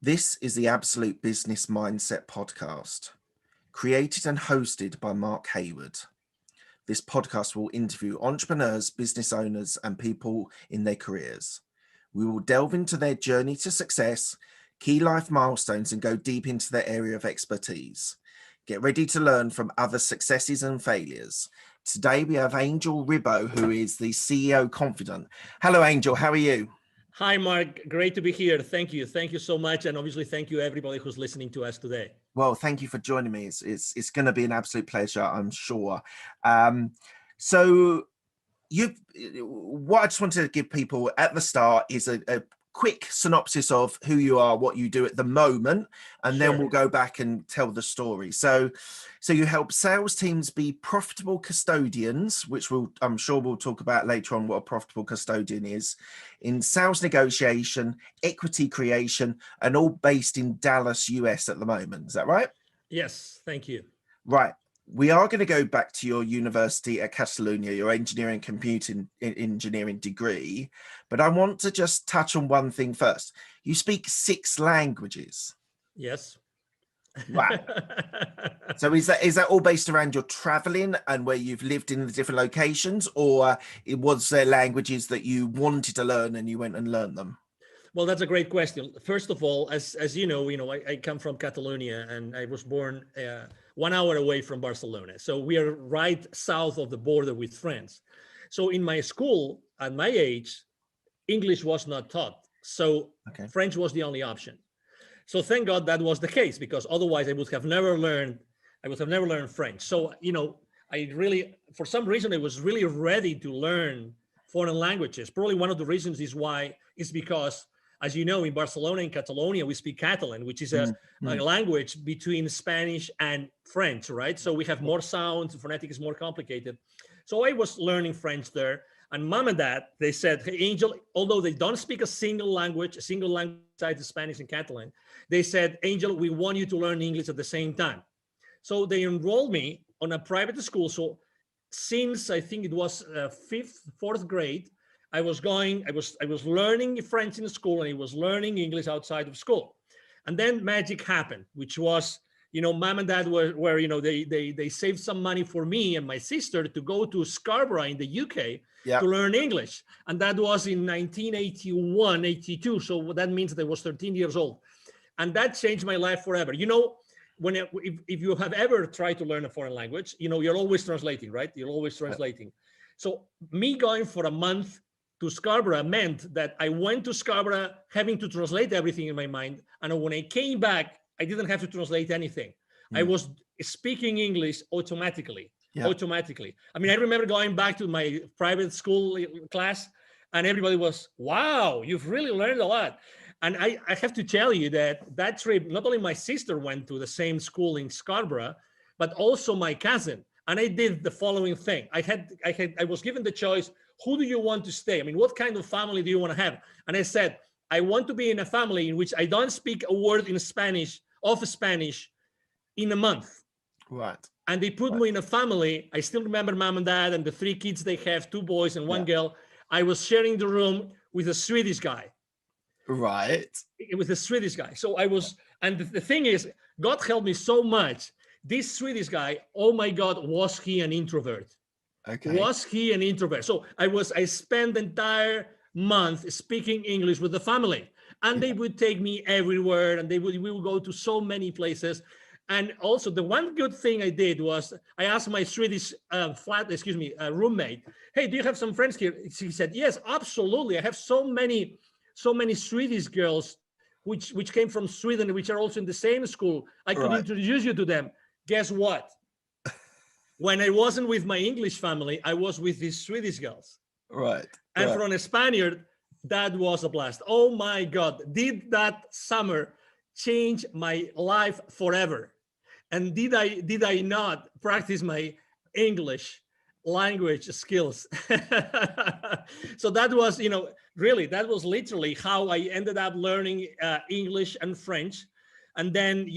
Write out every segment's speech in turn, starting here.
This is the Absolute Business Mindset podcast, created and hosted by Mark Hayward. This podcast will interview entrepreneurs, business owners, and people in their careers. We will delve into their journey to success, key life milestones, and go deep into their area of expertise. Get ready to learn from other successes and failures. Today we have Angel Ribo, who is the CEO Confidant. Hello, Angel. How are you? Hi, Mark. Great to be here. Thank you. Thank you so much. And obviously, thank you everybody who's listening to us today. Well, thank you for joining me. It's going to be an absolute pleasure, I'm sure. What I just wanted to give people at the start is a quick synopsis of who you are, what you do at the moment, and then we'll go back and tell the story. So you help sales teams be profitable custodians, which I'm sure we'll talk about later on what a profitable custodian is, in sales negotiation, equity creation, and all based in Dallas, US at the moment. Is that right? Yes, thank you. Right. We are going to go back to your university at Catalonia, your engineering computing engineering degree, but I want to just touch on one thing first. You speak 6 languages. Yes. Wow. So is that all based around your traveling and where you've lived in the different locations, or was there languages that you wanted to learn and you went and learned them? Well, that's a great question. First of all, as you know, I come from Catalonia and I was born 1 hour away from Barcelona. So we are right south of the border with France. So in my school, at my age, English was not taught. So French was the only option. So thank God that was the case, because otherwise I would have never learned French. So, I really, for some reason, I was really ready to learn foreign languages. Probably one of the reasons is because, as you know, in Barcelona and Catalonia, we speak Catalan, which is a language between Spanish and French, right? So we have more sounds, the phonetic is more complicated. So I was learning French there. And mom and dad, they said, hey, Angel, although they don't speak a single language besides Spanish and Catalan, they said, Angel, we want you to learn English at the same time. So they enrolled me on a private school. So since I think it was 4th grade, I was learning French in school and I was learning English outside of school. And then magic happened, which was, mom and dad were they saved some money for me and my sister to go to Scarborough in the UK to learn English. And that was in 1981, 82. So that means that I was 13 years old. And that changed my life forever. If you have ever tried to learn a foreign language, you're always translating, right? You're always translating. So me going for a month to Scarborough meant that I went to Scarborough having to translate everything in my mind. And when I came back, I didn't have to translate anything. I was speaking English automatically. Automatically. I mean, I remember going back to my private school class and everybody was, wow, you've really learned a lot. And I have to tell you that trip, not only my sister went to the same school in Scarborough, but also my cousin. And I did the following thing. I was given the choice, who do you want to stay? I mean, what kind of family do you want to have? And I said, I want to be in a family in which I don't speak a word in Spanish in a month. Right. And they put me in a family. I still remember mom and dad and the 3 kids they have, 2 boys and 1 girl. I was sharing the room with a Swedish guy. Right. It was a Swedish guy. So I was, and the thing is, God helped me so much. This Swedish guy, oh my God, was he an introvert? Okay. Was he an introvert? So I spent the entire month speaking English with the family, and they would take me everywhere, and we would go to so many places. And also the one good thing I did was I asked my Swedish roommate, hey, do you have some friends here? She said, yes, absolutely. I have so many Swedish girls which came from Sweden, which are also in the same school. I could introduce you to them. Guess what? When I wasn't with my English family, I was with these Swedish girls. Right. And from a Spaniard, that was a blast. Oh my God, did that summer change my life forever? And did I not practice my English language skills? So that was, really, that was literally how I ended up learning English and French. And then,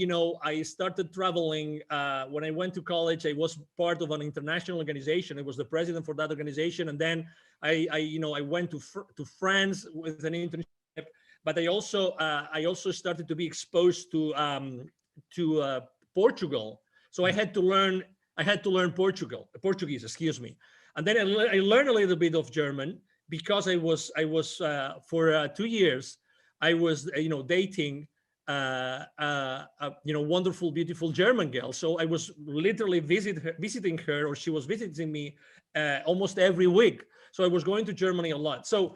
I started traveling. When I went to college, I was part of an international organization. I was the president for that organization. And then I went to France with an internship. but I also started to be exposed to Portugal. So I had to learn Portuguese, excuse me. And then I learned a little bit of German because I was for 2 years, I was, dating wonderful, beautiful German girl. So I was literally visiting her, or she was visiting me almost every week. So I was going to Germany a lot. So,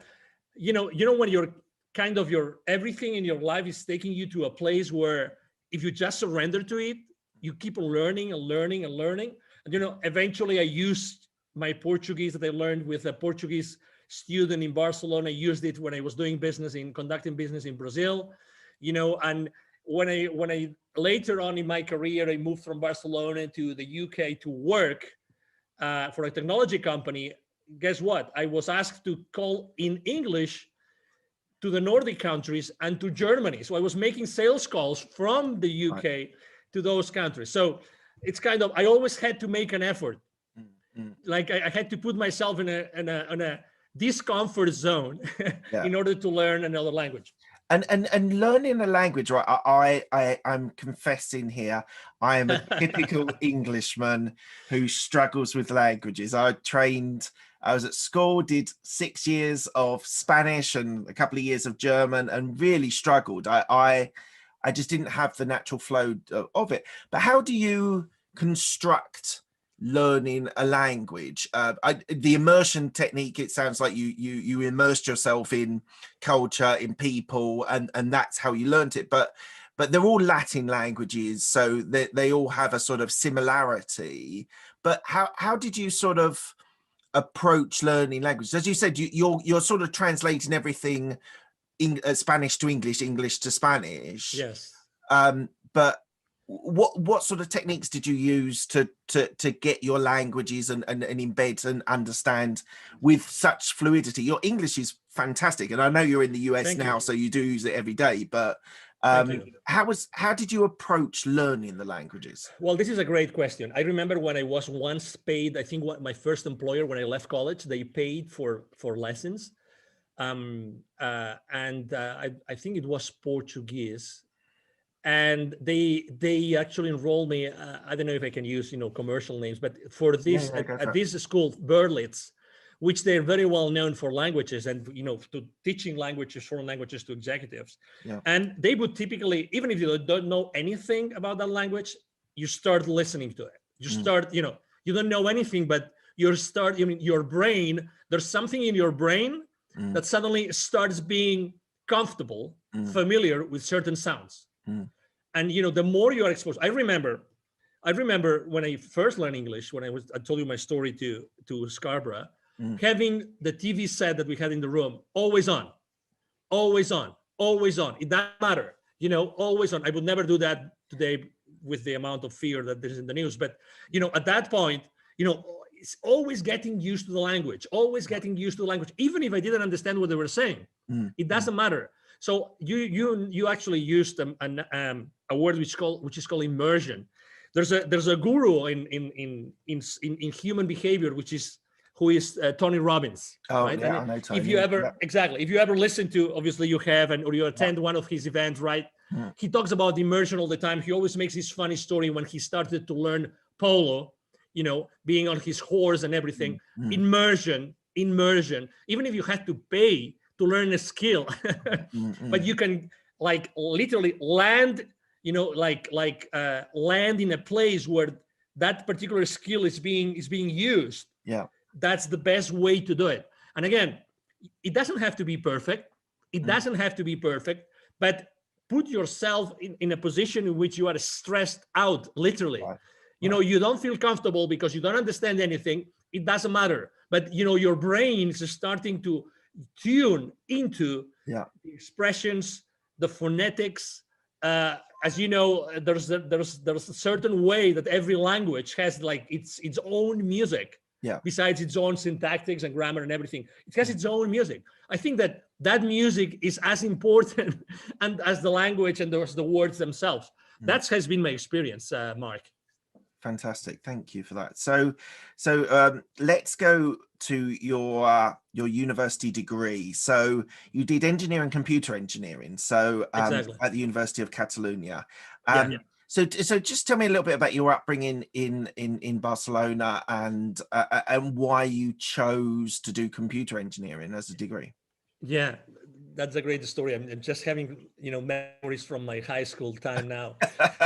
when you're kind of everything in your life is taking you to a place where if you just surrender to it, you keep learning and learning and learning. And, eventually I used my Portuguese that I learned with a Portuguese student in Barcelona. I used it when I was conducting business in Brazil, and when I later on in my career, I moved from Barcelona to the UK to work for a technology company. Guess what? I was asked to call in English to the Nordic countries and to Germany. So I was making sales calls from the UK to those countries. So it's kind of, I always had to make an effort. Like I had to put myself in a discomfort zone in order to learn another language. And learning a language, right? I'm confessing here, I am a typical Englishman who struggles with languages. I was at school, did 6 years of Spanish and a couple of years of German, and really struggled. I just didn't have the natural flow of it. But how do you construct learning a language? The immersion technique, it sounds like you immersed yourself in culture, in people, and that's how you learned it. But they're all Latin languages, so they all have a sort of similarity. But how did you sort of approach learning languages? As you said, you're sort of translating everything Spanish to English, English to Spanish. Yes. But what sort of techniques did you use to get your languages and embed and understand with such fluidity? Your English is fantastic, and I know you're in the US now, so you do use it every day. But how did you approach learning the languages? Well, this is a great question. I remember when I was once paid, I think my first employer, when I left college, they paid for lessons. I think it was Portuguese. And they actually enrolled me. I don't know if I can use, commercial names, but for this, at this school, Berlitz, which they're very well known for languages and, to teaching languages, foreign languages to executives. Yeah. And they would typically, even if you don't know anything about that language, you start listening to it. You start, you don't know anything, but your brain, there's something in your brain that suddenly starts being comfortable, familiar with certain sounds. And, the more you are exposed, I remember when I first learned English, when I told you my story to Scarborough, having the TV set that we had in the room, always on. It doesn't matter, always on. I would never do that today with the amount of fear that there's in the news. But, at that point, it's always getting used to the language, even if I didn't understand what they were saying. It doesn't matter. So you actually used a word which is called immersion. There's a guru in human behavior, who is Tony Robbins. Oh, right? Yeah, I know Tony. If you ever listen to, obviously you have, or you attend one of his events, right? He talks about immersion all the time. He always makes this funny story when he started to learn polo, being on his horse and everything. Immersion. Even if you had to pay to learn a skill, but you can literally land, land in a place where that particular skill is being used. Yeah, that's the best way to do it. And again, it doesn't have to be perfect. But put yourself in a position in which you are stressed out, literally. Right. You don't feel comfortable because you don't understand anything. It doesn't matter. But your brain is starting to tune into the expressions, the phonetics. As you know, there's a certain way that every language has its own music. Yeah. Besides its own syntactics and grammar and everything, it has its own music. I think that music is as important and as the language and the words themselves. That has been my experience, Mark. Fantastic. Thank you for that. So let's go to your university degree. So you did engineering, computer engineering. So Exactly. at the University of Catalonia. Yeah, yeah. So just tell me a little bit about your upbringing in Barcelona and why you chose to do computer engineering as a degree. Yeah, that's a great story. I'm just having, memories from my high school time now.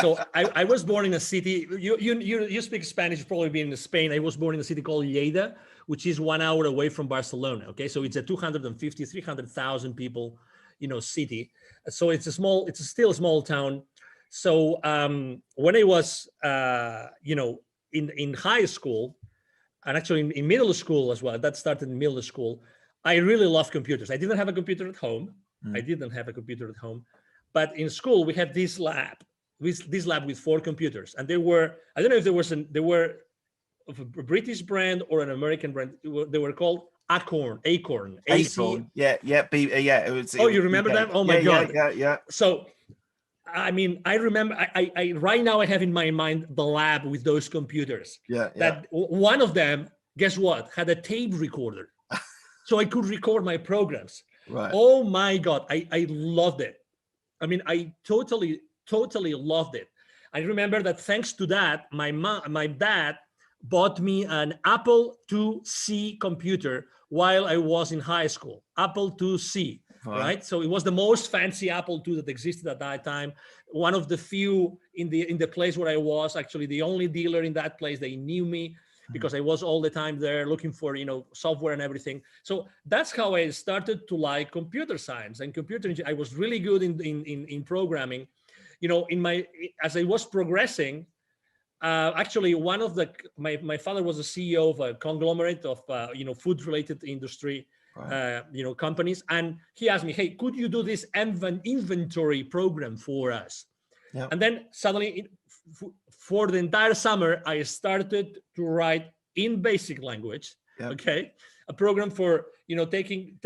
So I was born in a city. You speak Spanish. You've probably been in Spain. I was born in a city called Lleida, which is 1 hour away from Barcelona. Okay, so it's a 250, 300,000 people, city. So it's still a small town. So when I was, in high school, and actually in middle school as well, that started in middle school, I really loved computers. I didn't have a computer at home. But in school we had this lab with 4 computers, and I don't know if they were of a British brand or an American brand. They were called Acorn. Acorn. Yeah. It was. Oh, you remember them? Oh my God. Yeah. So I mean, I remember. I right now I have in my mind the lab with those computers. Yeah. That one of them, guess what, had a tape recorder, so I could record my programs. Right. Oh my God, I loved it. I mean, I totally loved it. I remember that thanks to that, my dad bought me an Apple IIc computer while I was in high school. Apple IIc. Right. So it was the most fancy Apple II that existed at that time. One of the few in the place where I was, actually the only dealer in that place. They knew me because I was all the time there looking for, software and everything. So that's how I started to like computer science and computer engineering. I was really good in programming. As I was progressing, actually one of my father was a CEO of a conglomerate of food related industry. Right. Companies, and he asked me, hey, could you do this inventory program for us? Yeah. And then suddenly for the entire summer I started to write in basic language. Yeah. Okay, a program for taking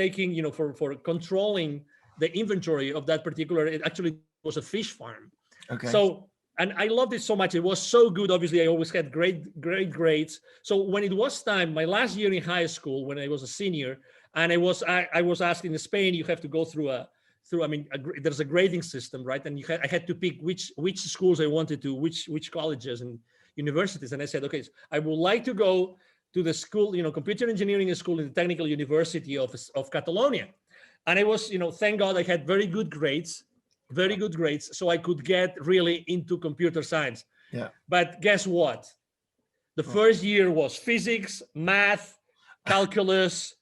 for controlling the inventory of that particular, it actually was a fish farm. Okay. So, and I loved it so much. It was so good. Obviously, I always had great grades. So when it was time, my last year in high school, when I was a senior, and I was asked in Spain, you have to go through there's a grading system, right? And I had to pick which schools I wanted to, which colleges and universities. And I said, okay, so I would like to go to the school, computer engineering school in the Technical University of Catalonia. And I was, thank God I had very good grades, so I could get really into computer science. Yeah. But guess what? The first year was physics, math, calculus,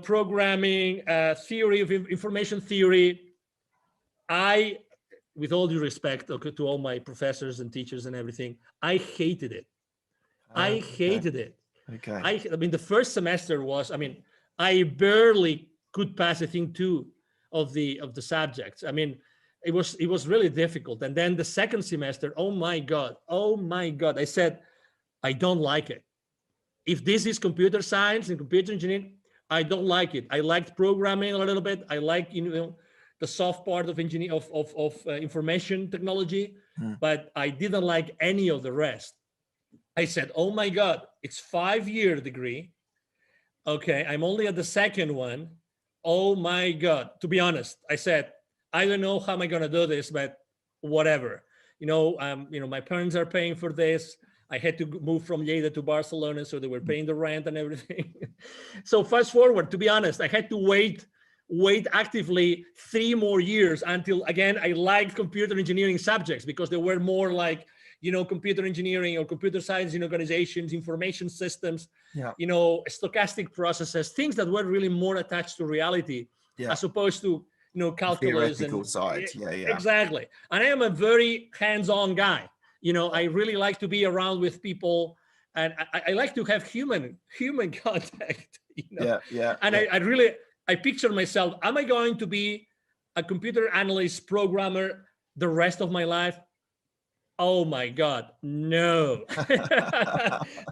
programming, theory of information theory. I, with all due respect to all my professors and teachers and everything, I hated it. I hated it. Okay. I mean, the first semester was, I barely could pass, I think, 2 of the subjects. I mean, it was really difficult. And then the second semester, oh my God, I said, I don't like it. If this is computer science and computer engineering, I don't like it. I liked programming a little bit. I like the soft part of engineering of information technology, but I didn't like any of the rest. I said, oh my God, it's 5-year degree. Okay, I'm only at the second one. Oh my God. To be honest, I said, I don't know how am I gonna do this, but whatever. My parents are paying for this. I had to move from Lleida to Barcelona, so they were paying the rent and everything. So fast forward, to be honest, I had to wait actively 3 more years until, again, I liked computer engineering subjects because they were more like, computer engineering or computer science in organizations, information systems, stochastic processes, things that were really more attached to reality, as opposed to, calculus and side. Yeah. Exactly. And I am a very hands-on guy. I really like to be around with people, and I like to have human contact. Yeah. And I picture myself, am I going to be a computer analyst programmer the rest of my life? Oh my God, no.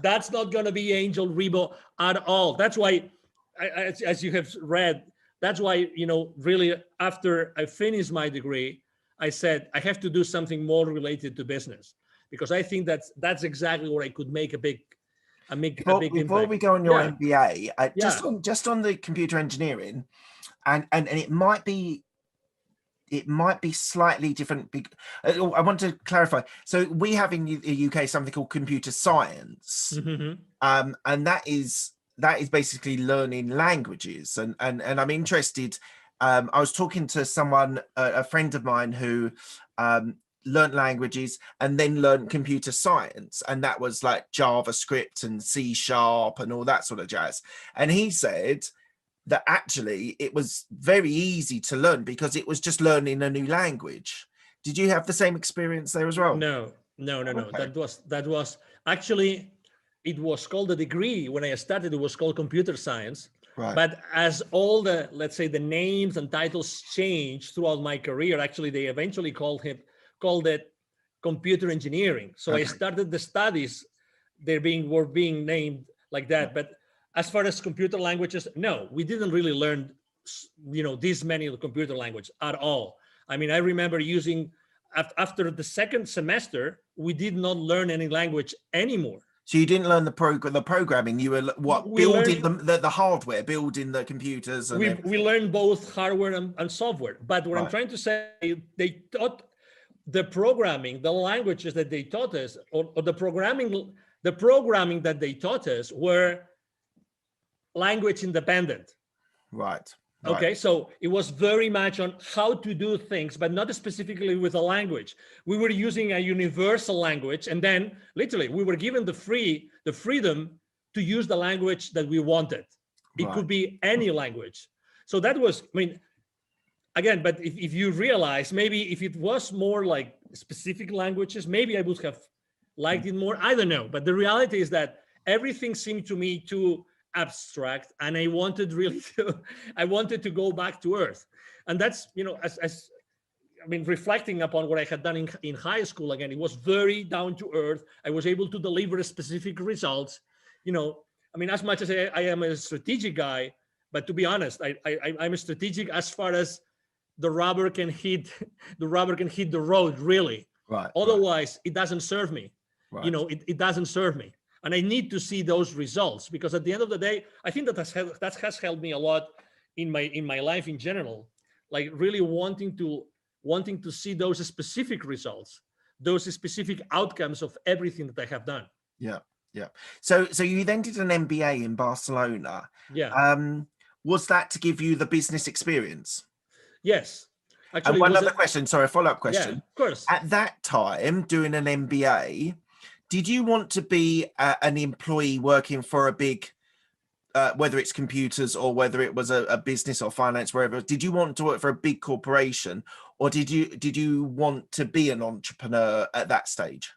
That's not going to be Angel Ribo at all. That's why, as you have read, that's why, really after I finished my degree, I said, I have to do something more related to business. because I think that's exactly where I could make a big Before we impact. go on your Yeah, MBA, yeah. just on the computer engineering, and it might be slightly different. I want to clarify. So we have in the UK something called computer science, Mm-hmm. and that is basically learning languages. And I'm interested. I was talking to someone, a friend of mine, who learned languages and then learned computer science, and that was like JavaScript and C# and all that sort of jazz. And he said that actually it was very easy to learn because it was just learning a new language. Did you have the same experience there as well? No. Okay. That was actually, it was called a degree when I started. It was called computer science. Right. But as all the, let's say, the names and titles changed throughout my career, actually they eventually called it computer engineering. So I Okay. started the studies, were being named like that. But as far as computer languages, no, we didn't really learn, this many of the computer language at all. I mean, I remember using, after the second semester, we did not learn any language anymore. So you didn't learn the programming. You were We building learned, the hardware, building the computers, and we learned both hardware and software. But what I'm Right. trying to say, they taught the programming, the languages that they taught us, or the programming that they taught us were language independent. Right. Okay, so it was very much on how to do things, but not specifically with a language. We were using a universal language, and then literally we were given the freedom to use the language that we wanted. It Right. could be any language. So that was, I mean, again, but if you realize, maybe if it was more like specific languages, maybe I would have liked it more. I don't know. But the reality is that everything seemed to me too abstract, and I wanted to go back to earth. And that's, as I mean, reflecting upon what I had done in high school, again, it was very down to earth. I was able to deliver specific results. I mean, as much as I am a strategic guy, but to be honest, I'm a strategic as far as the rubber can hit the road, really. Right. Otherwise, it doesn't serve me. Right. It doesn't serve me. And I need to see those results, because at the end of the day, I think that has helped me a lot in my life in general, like really wanting to see those specific results, those specific outcomes of everything that I have done. Yeah. Yeah. So you then did an MBA in Barcelona. Yeah. Was that to give you the business experience? Yes. And Actually, one other question, sorry, a follow-up question. Yeah, of course. At that time, doing an MBA, did you want to be an employee working for a big, whether it's computers or whether it was a business or finance, wherever? Did you want to work for a big corporation, or did you want to be an entrepreneur at that stage?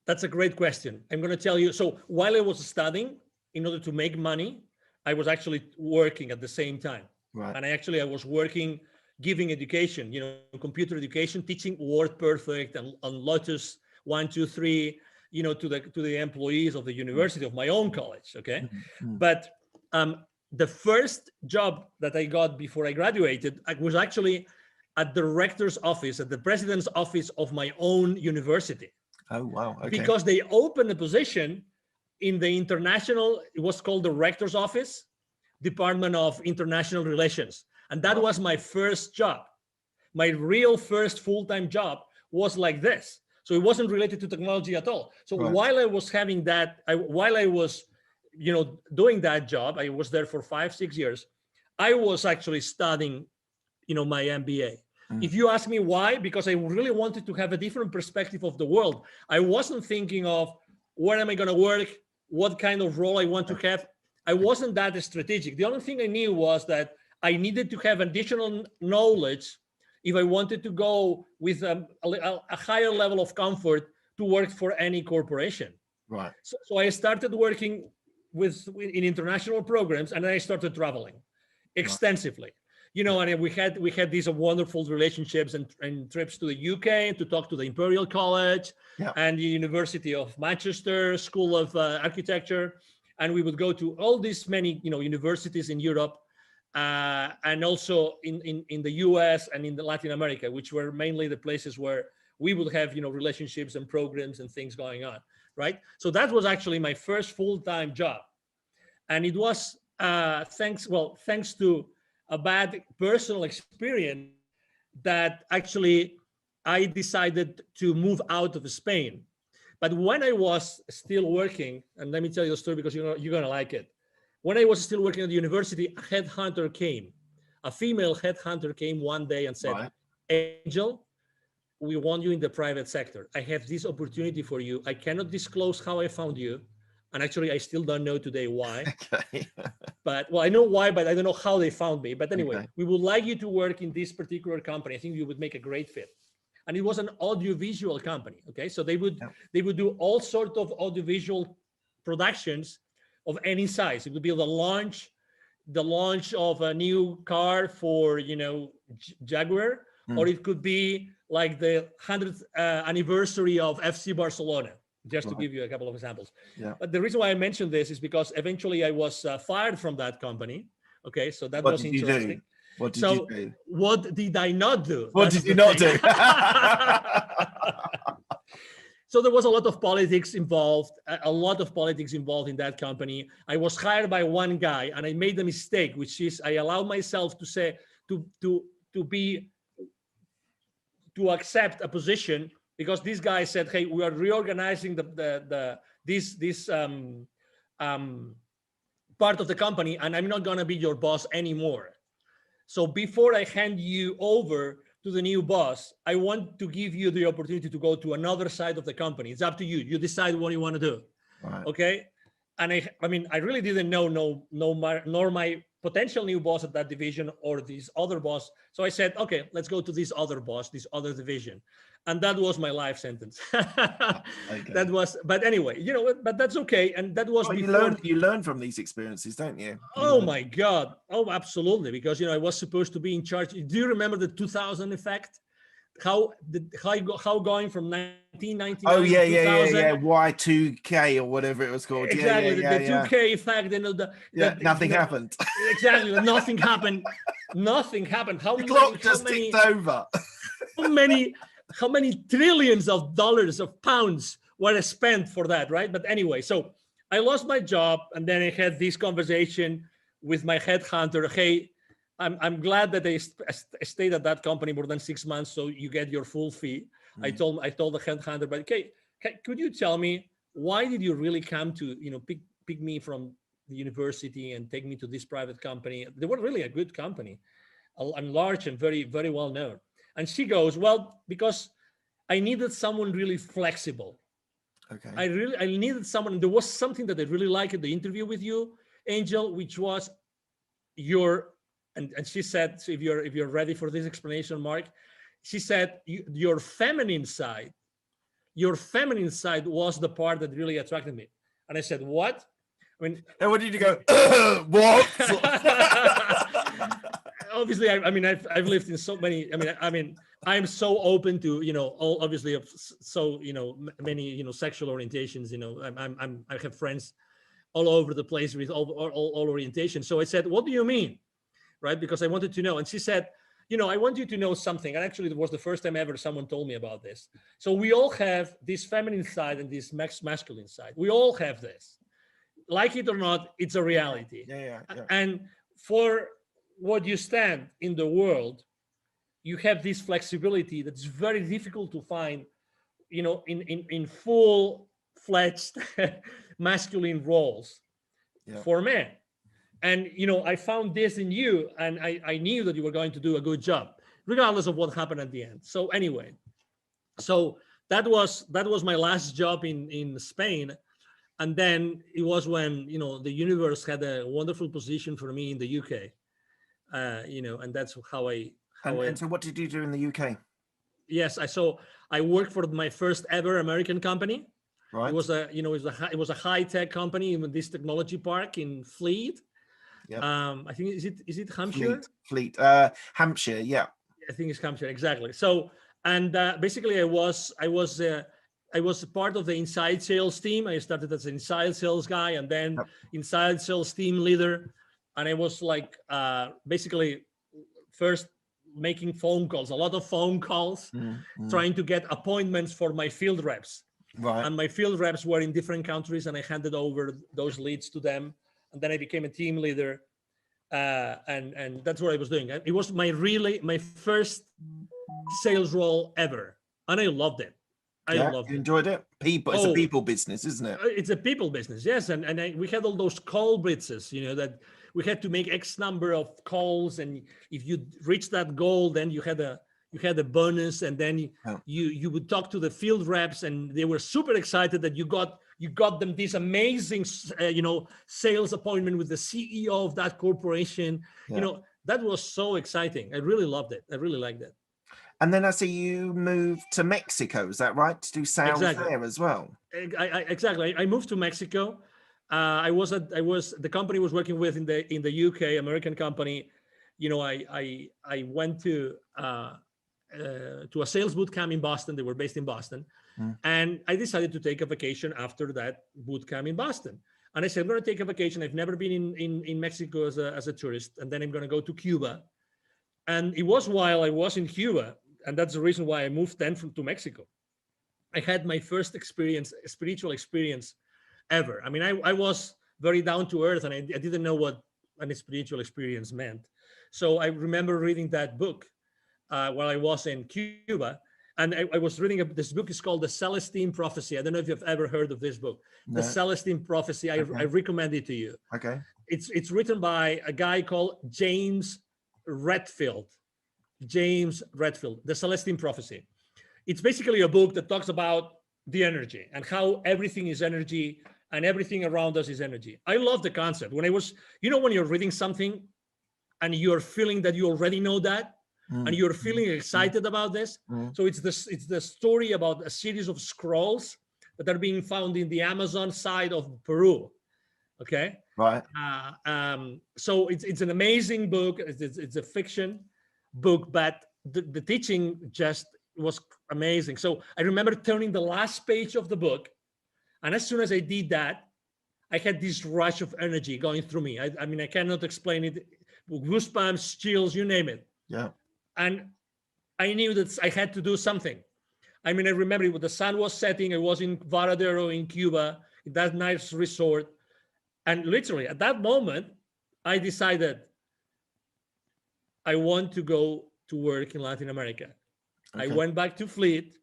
That's a great question. I'm going to tell you. So while I was studying, in order to make money, I was actually working at the same time. Right. And I was working, giving education, computer education, teaching WordPerfect and Lotus 1, 2, 3, to the employees of the university of my own college. Okay. Mm-hmm. But the first job that I got before I graduated, I was actually at the rector's office, at the president's office of my own university. Oh, wow. Okay. Because they opened a position in the international, it was called the rector's office, Department of International Relations. And that was my first job. My real first full-time job was like this. So it wasn't related to technology at all. So while I was having that, while I was, doing that job, I was there for 5-6 years. I was actually studying, my MBA. If you ask me why, because I really wanted to have a different perspective of the world. I wasn't thinking of where am I going to work, what kind of role I want to have. I wasn't that strategic. The only thing I knew was that I needed to have additional knowledge if I wanted to go with a higher level of comfort to work for any corporation. Right. So I started working in international programs, and then I started traveling extensively. And we had these wonderful relationships and trips to the UK to talk to the Imperial College and the University of Manchester School of Architecture. And we would go to all these many, universities in Europe, and also in the US and in Latin America, which were mainly the places where we would have, relationships and programs and things going on, right? So that was actually my first full-time job. And it was thanks to a bad personal experience that actually I decided to move out of Spain. But when I was still working, and let me tell you a story because you're going to like it. When I was still working at the university, a female headhunter came one day and said, Right. Angel, we want you in the private sector. I have this opportunity for you. I cannot disclose how I found you. And actually, I still don't know today why. Okay. But, well, I know why, but I don't know how they found me. But anyway, Okay. we would like you to work in this particular company. I think you would make a great fit. And it was an audiovisual company. Okay, so they would do all sorts of audiovisual productions of any size. It would be the launch of a new car for Jaguar, or it could be like the 100th anniversary of FC Barcelona, just to give you a couple of examples. Yeah. But the reason why I mentioned this is because eventually I was fired from that company. Okay, so that was interesting. What did you do? What did I not do? What did you not do? So there was a lot of politics involved in that company. I was hired by one guy, and I made the mistake, which is I allowed myself to say to accept a position because this guy said, "Hey, we are reorganizing this part of the company, and I'm not gonna be your boss anymore. So before I hand you over to the new boss, I want to give you the opportunity to go to another side of the company. It's up to you. You decide what you want to do." Right. Okay. And I really didn't know nor my potential new boss at that division or this other boss. So I said, okay, let's go to this other boss, this other division. And that was my life sentence. Okay. That was, but anyway, but that's okay. And that was before. You learn from these experiences, don't you? My God. Oh, absolutely. Because, I was supposed to be in charge. Do you remember the 2000 effect? How going from 1999 to 2000? Yeah. Y2K or whatever it was called. Exactly. The 2K effect. Nothing happened. Exactly. Nothing happened. Nothing happened. The clock just ticked over. How many trillions of dollars, of pounds were spent for that, right? But anyway, so I lost my job, and then I had this conversation with my headhunter. Hey, I'm glad that they stayed at that company more than 6 months, so you get your full fee. I told the headhunter, but okay, could you tell me why did you really come to pick me from the university and take me to this private company? They were really a good company, and large and very, very well known. And she goes, well, because I needed someone really flexible. Okay. I needed someone. There was something that I really liked at the interview with you, Angel, which was and she said, so if you're ready for this explanation, Mark, she said your feminine side was the part that really attracted me. And I said, what? And what did you go? What? Obviously, I've lived in so many. I'm so open to all obviously so many sexual orientations. I have friends all over the place with all orientations. So I said, what do you mean, right? Because I wanted to know. And she said, I want you to know something. And actually, it was the first time ever someone told me about this. So we all have this feminine side and this masculine side. We all have this. Like it or not, it's a reality. Yeah. And for what you stand in the world, you have this flexibility that's very difficult to find, in full-fledged masculine roles for men. And, I found this in you, and I knew that you were going to do a good job, regardless of what happened at the end. So anyway, that was my last job in Spain. And then it was when, the universe had a wonderful position for me in the UK. And that's how I. And so what did you do in the UK? Yes, I worked for my first ever American company. Right. It was a high-tech company in this technology park in Fleet. Yeah. I think is it Hampshire? Fleet. Hampshire. Yeah. I think it's Hampshire, exactly. So, and basically, I was part of the inside sales team. I started as an inside sales guy, and then inside sales team leader. And I was like basically first making phone calls, a lot of phone calls, trying to get appointments for my field reps. Right. And my field reps were in different countries, and I handed over those leads to them. And then I became a team leader. And that's what I was doing. It was my first sales role ever. And I loved it. I loved you it. enjoyed it? It's a people business, isn't it? It's a people business, yes. And we had all those call blitzes, that we had to make X number of calls, and if you reach that goal, then you had a bonus, and then you would talk to the field reps, and they were super excited that you got them this amazing sales appointment with the CEO of that corporation. That was so exciting. I really loved it. I really liked it. And then I see you moved to Mexico. Is that right? To do sales there as well? Exactly. I moved to Mexico. The company I was working with in the UK, American company. I went to a sales boot camp in Boston. They were based in Boston. And I decided to take a vacation after that boot camp in Boston. And I said, I'm going to take a vacation. I've never been in Mexico as a tourist. And then I'm going to go to Cuba. And it was while I was in Cuba, and that's the reason why I moved then to Mexico. I had my first spiritual experience ever. I mean, I was very down to earth, and I didn't know what a spiritual experience meant. So I remember reading that book while I was in Cuba. And I was reading this book. Is called The Celestine Prophecy. I don't know if you've ever heard of this book. No. The Celestine Prophecy. I recommend it to you. Okay. It's written by a guy called James Redfield. The Celestine Prophecy. It's basically a book that talks about the energy and how everything is energy and everything around us is energy. I love the concept. When I was, when you're reading something and you're feeling that you already know that, and you're feeling excited about this. So it's the story about a series of scrolls that are being found in the Amazon side of Peru. Okay. Right. So it's an amazing book. It's a fiction book, but the teaching just was amazing. So I remember turning the last page of the book, and as soon as I did that, I had this rush of energy going through me. I mean, I cannot explain it. Goosebumps, chills, you name it. Yeah. And I knew that I had to do something. I mean, I remember when the sun was setting. I was in Varadero in Cuba, in that nice resort. And literally at that moment, I decided I want to go to work in Latin America. Okay. I went back to Fleet.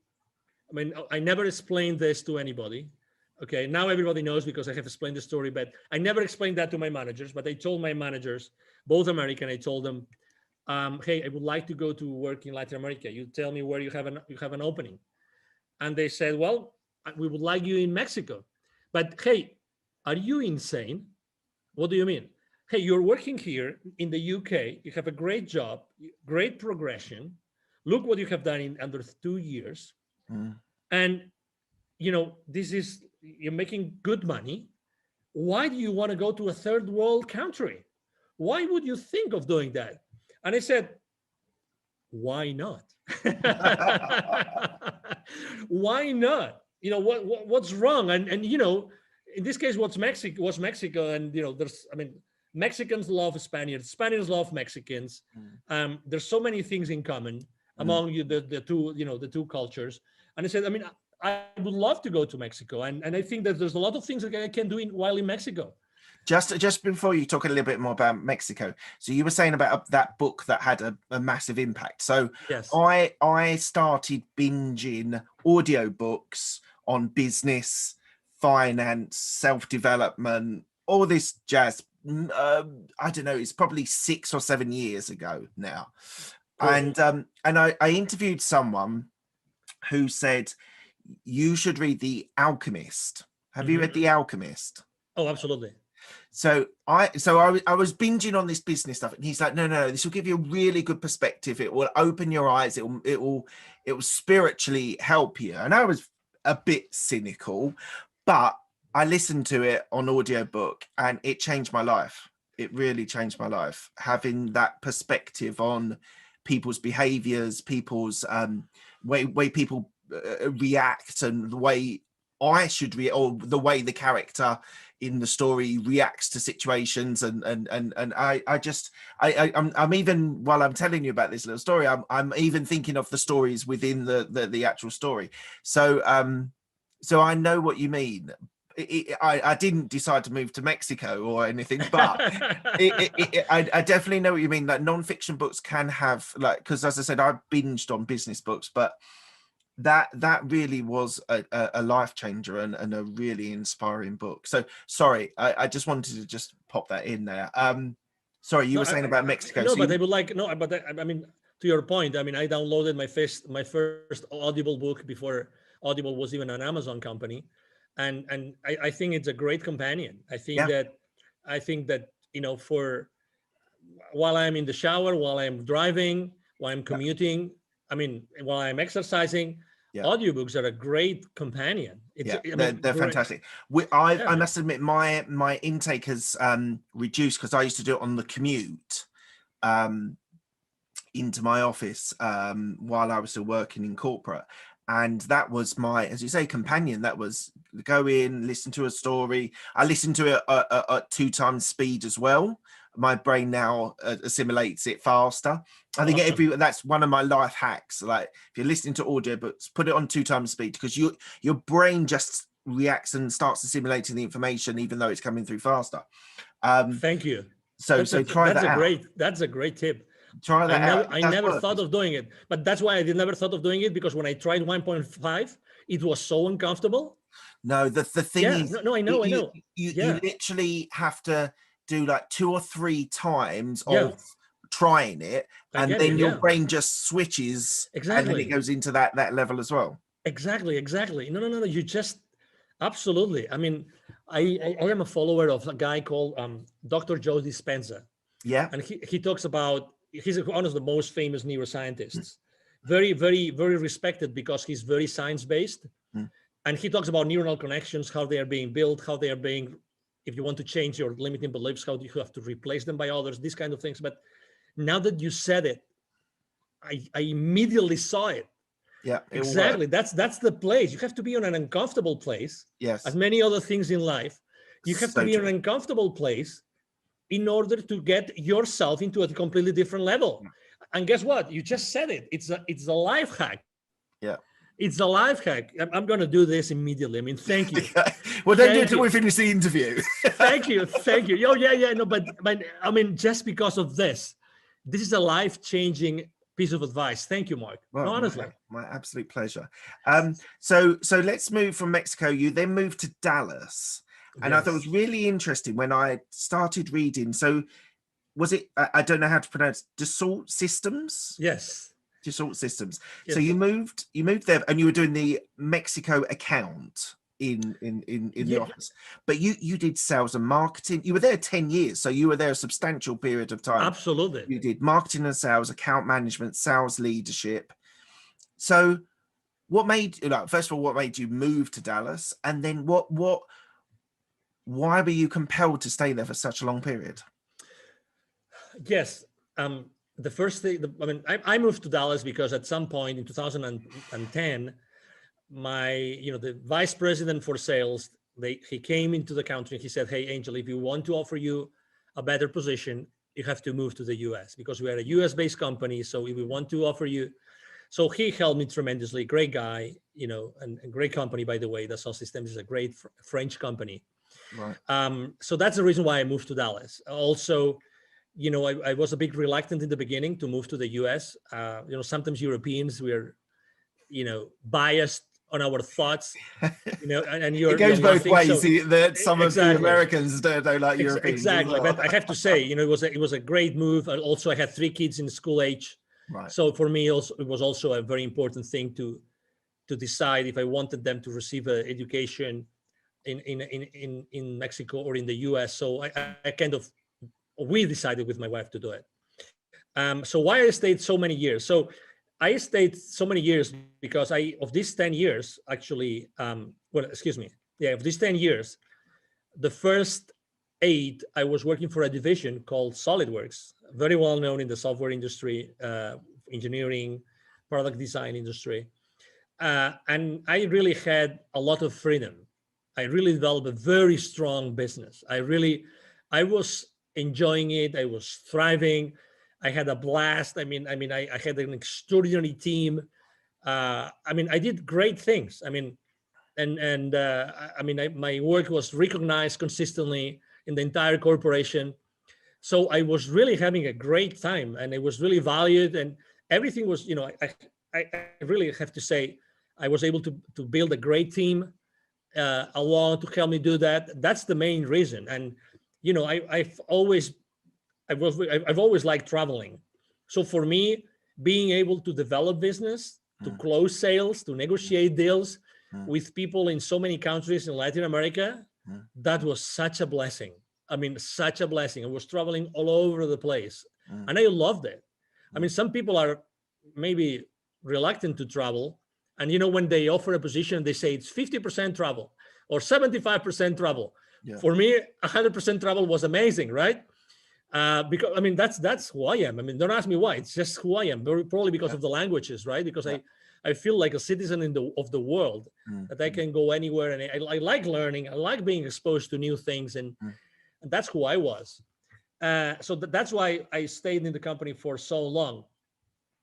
I mean, I never explained this to anybody. Okay, now everybody knows because I have explained the story, but I never explained that to my managers. But I told my managers, both American, I told them, hey, I would like to go to work in Latin America. You tell me where you have an opening. And they said, well, we would like you in Mexico. But hey, are you insane? What do you mean? Hey, you're working here in the UK. You have a great job, great progression. Look what you have done in under 2 years. And, you're making good money. Why do you want to go to a third world country? Why would you think of doing that? And I said, why not? Why not? What's wrong? And in this case, was Mexico. And, Mexicans love Spaniards. Spaniards love Mexicans. There's so many things in common among the two cultures. And I said, I would love to go to Mexico. And I think that there's a lot of things that I can do while in Mexico. Just before you talk a little bit more about Mexico, so you were saying about that book that had a massive impact. So yes. I started binging audiobooks on business, finance, self-development, all this jazz. I don't know, it's probably 6 or 7 years ago now. Cool. And I interviewed someone who said you should read The Alchemist. Have you read The Alchemist? Oh, absolutely. So I was binging on this business stuff, and he's like, no, this will give you a really good perspective. It will open your eyes. It will spiritually help you. And I was a bit cynical, but I listened to it on audiobook, and it changed my life. It really changed my life, having that perspective on people's behaviors, people's way people react, and the way I should react, or the way the character in the story reacts to situations, and I'm even, while I'm telling you about this little story, I'm even thinking of the stories within the actual story. So so I know what you mean. I didn't decide to move to Mexico or anything, but I definitely know what you mean. Like non-fiction books can have, like, because as I said, I binged on business books, but that really was a life changer and a really inspiring book. So sorry, I just wanted to just pop that in there. Sorry, you were saying about Mexico. No, so but I would like, no, but I mean, to your point, I mean, I downloaded my first Audible book before Audible was even an Amazon company, and I think it's a great companion. I think that for while I'm in the shower, while I'm driving, while I'm commuting, I mean, while I'm exercising, audiobooks are a great companion. They're fantastic. I must admit, my intake has reduced, because I used to do it on the commute into my office while I was still working in corporate, and that was my, as you say, companion. That was go in, listen to a story. I listened to it at 2 times speed as well. My brain now assimilates it faster. I think that's one of my life hacks. Like if you're listening to audiobooks, put it on 2 times speed, because your brain just reacts and starts assimilating the information even though it's coming through faster. Thank you. So try that out. That's a great tip. Try that out. I never thought of doing it, but that's why I never thought of doing it, because when I tried 1.5, it was so uncomfortable. No, the thing is, no, I know. You literally have to do like 2 or 3 times of trying it, and then your brain just switches, and then it goes into that level as well. Exactly. No. You just absolutely. I mean, I am a follower of a guy called Dr. Joe Dispenza. Yeah, and he talks about, he's one of the most famous neuroscientists, very, very, very respected because he's very science-based. And he talks about neuronal connections, how they are being built, how they are being, if you want to change your limiting beliefs, how do you have to replace them by others, these kind of things. But now that you said it, I immediately saw it. Yeah, exactly. That's the place. You have to be in an uncomfortable place. Yes. As many other things in life, you have to be in an uncomfortable place in order to get yourself into a completely different level. And guess what? You just said it. It's a life hack. Yeah. It's a life hack. I'm going to do this immediately. I mean, thank you. Well, don't do it until we finish the interview. Thank you. Oh, yeah. No, but I mean, just because of this is a life-changing piece of advice. Thank you, Mark. Well, no, honestly. My absolute pleasure. So let's move from Mexico. You then moved to Dallas. And I thought it was really interesting when I started reading. So was it, I don't know how to pronounce, Dassault Systems? Yes. Dassault Systems. Yes. So you moved there, and you were doing the Mexico account in the office. But you did sales and marketing. You were there 10 years. So you were there a substantial period of time. Absolutely. You did marketing and sales, account management, sales leadership. So what made, first of all, what made you move to Dallas? And then why were you compelled to stay there for such a long period? Yes. The first thing, I moved to Dallas because at some point in 2010, the vice president for sales, he came into the country and he said, "Hey, Angel, if you want to offer you a better position, you have to move to the US because we are a US based company. So if we want to offer you," so he helped me tremendously. Great guy, and great company, by the way. Dassault Systems is a great French company. Right. So that's the reason why I moved to Dallas. Also, I was a bit reluctant in the beginning to move to the US. Sometimes Europeans, we're, biased on our thoughts, and it goes both ways. So, some of the Americans don't like Europeans. Exactly. Well. But I have to say, it was a great move. And also I had 3 kids in school age. Right. So for me also, it was also a very important thing to decide if I wanted them to receive an education in Mexico or in the US. So we decided with my wife to do it. So why I stayed so many years? So I stayed so many years because of these 10 years, actually, of these 10 years, the first 8, I was working for a division called SolidWorks, very well known in the software industry, engineering, product design industry. And I really had a lot of freedom. I really developed a very strong business. I was enjoying it. I was thriving. I had a blast. I had an extraordinary team. I did great things. My work was recognized consistently in the entire corporation. So I was really having a great time, and it was really valued, and everything was, I really have to say, I was able to build a great team along to help me do that. That's the main reason. And, I've always liked traveling. So for me, being able to develop business, to close sales, to negotiate deals with people in so many countries in Latin America, that was such a blessing. Such a blessing. I was traveling all over the place, and I loved it. Some people are maybe reluctant to travel, and when they offer a position, they say it's 50% travel or 75% travel. Yeah. For me, 100% travel was amazing, right? Because that's who I am. Don't ask me why. It's just who I am. Probably because of the languages, right? Because I feel like a citizen of the world, that I can go anywhere, and I like learning. I like being exposed to new things, and that's who I was. So that's why I stayed in the company for so long.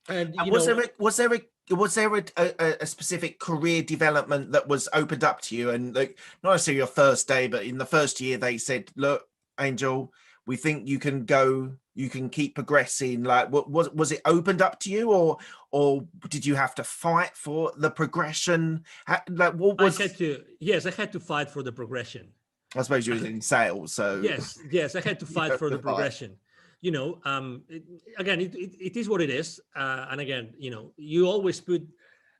And was there a specific career development that was opened up to you? And like, not necessarily your first day, but in the first year, they said, "Look, Angel, we think you can keep progressing." Like, was it opened up to you, or did you have to fight for the progression? Like, what was? I had to fight for the progression. I suppose you were in sales, so yes, I had to fight for the progression. Again, it is what it is, and again, you always put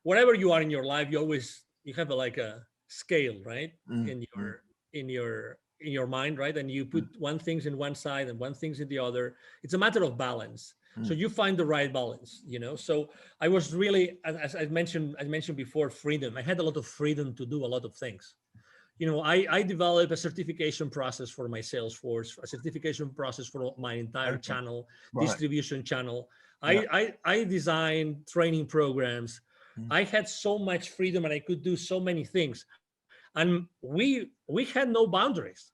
wherever you are in your life, you have a scale, right? In your mind, right? And you put one things in one side and one things in the other. It's a matter of balance. So you find the right balance, So I was really, as I mentioned before, freedom. I had a lot of freedom to do a lot of things. I developed a certification process for my sales force, a certification process for my entire channel, distribution channel. I designed training programs. I had so much freedom, and I could do so many things. And we had no boundaries.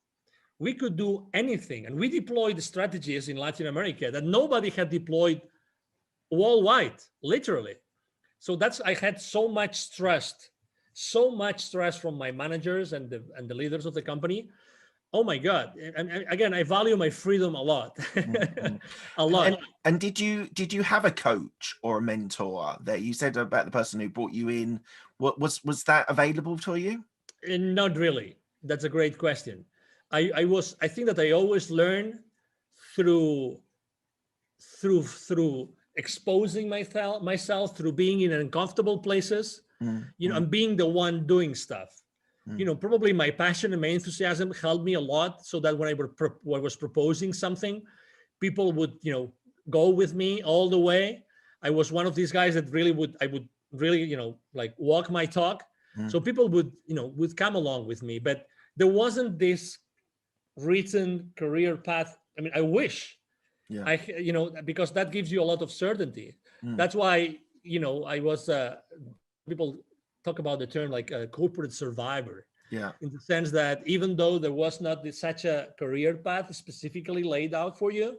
We could do anything. And we deployed strategies in Latin America that nobody had deployed worldwide, literally. So I had so much trust from my managers and the leaders of the company. Oh my God. And again, I value my freedom a lot. A lot. And did you have a coach or a mentor there? You said about the person who brought you in. What was that available to you? Not really. That's a great question. I think that I always learn through exposing myself, through being in uncomfortable places, and being the one doing stuff. Probably my passion and my enthusiasm helped me a lot, so that when I was proposing something, people would, go with me all the way. I was one of these guys that I would really, walk my talk. So people would come along with me, but there wasn't this written career path. I wish, because that gives you a lot of certainty. That's why, I was, people talk about the term like a corporate survivor. Yeah. In the sense that even though there was not such a career path specifically laid out for you,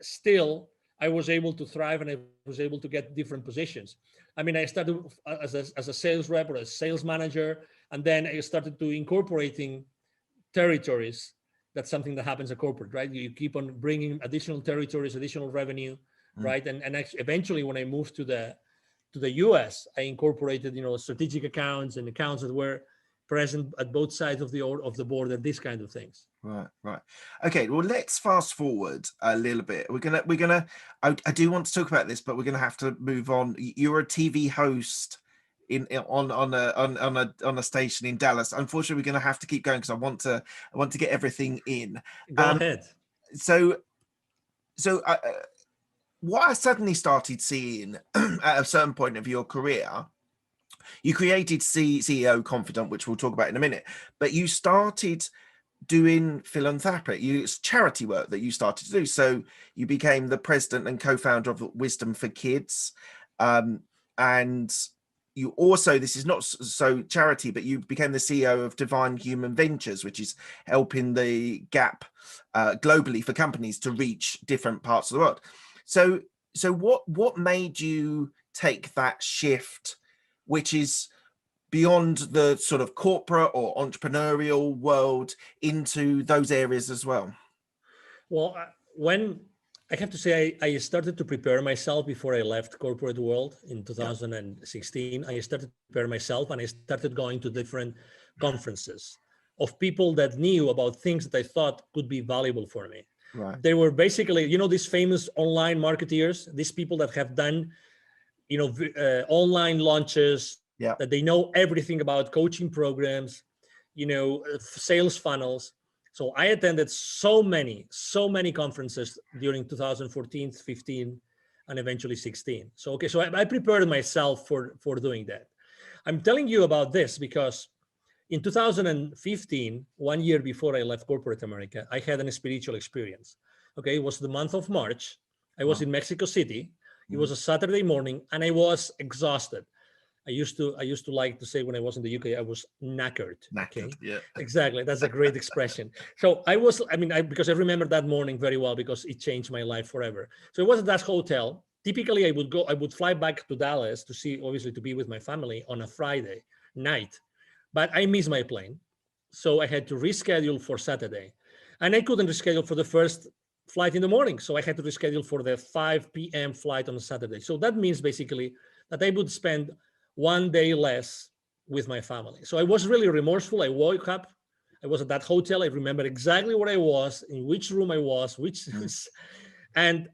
still I was able to thrive, and I was able to get different positions. I started as a sales rep or a sales manager, and then I started to incorporating territories. That's something that happens at corporate, right? You keep on bringing additional territories, additional revenue, right? And eventually, when I moved to the US, I incorporated, strategic accounts and accounts that were present at both sides of the board, and these kind of things. Right. Okay. Well, let's fast forward a little bit. I do want to talk about this, but we're gonna have to move on. You're a TV host on a station in Dallas. Unfortunately, we're going to have to keep going because I want to get everything in. Go ahead. So what I suddenly started seeing at a certain point of your career, you created CEO Confidant, which we'll talk about in a minute, but you started doing philanthropic, it's charity work that you started to do. So you became the president and co-founder of Wisdom for Kids, and you also, this is not so charity, but you became the CEO of Divine Human Ventures, which is helping the gap globally for companies to reach different parts of the world. So what made you take that shift, which is beyond the sort of corporate or entrepreneurial world, into those areas as well? Well, when I have to say, I started to prepare myself before I left corporate world in 2016. I started to prepare myself, and I started going to different conferences of people that knew about things that I thought could be valuable for me. Right. They were basically, these famous online marketeers, these people that have done, online launches, Yeah. that they know everything about coaching programs, sales funnels. So I attended so many conferences during 2014, 15, and eventually 16. So, so I prepared myself for doing that. I'm telling you about this because in 2015, 1 year before I left corporate America, I had a spiritual experience. Okay, it was the month of March. I was in Mexico City. It was a Saturday morning, and I was exhausted. I used to like to say when I was in the UK, I was knackered. Okay, Yeah. exactly. That's a great expression. So because I remember that morning very well because it changed my life forever. So it was at that hotel. Typically, I would fly back to Dallas to be with my family on a Friday night, but I missed my plane. So I had to reschedule for Saturday, and I couldn't reschedule for the first flight in the morning. So I had to reschedule for the 5 p.m. flight on Saturday. So that means basically that I would spend 1 day less with my family. So I was really remorseful. I woke up. I was at that hotel. I remember exactly where I was, in which room I was, and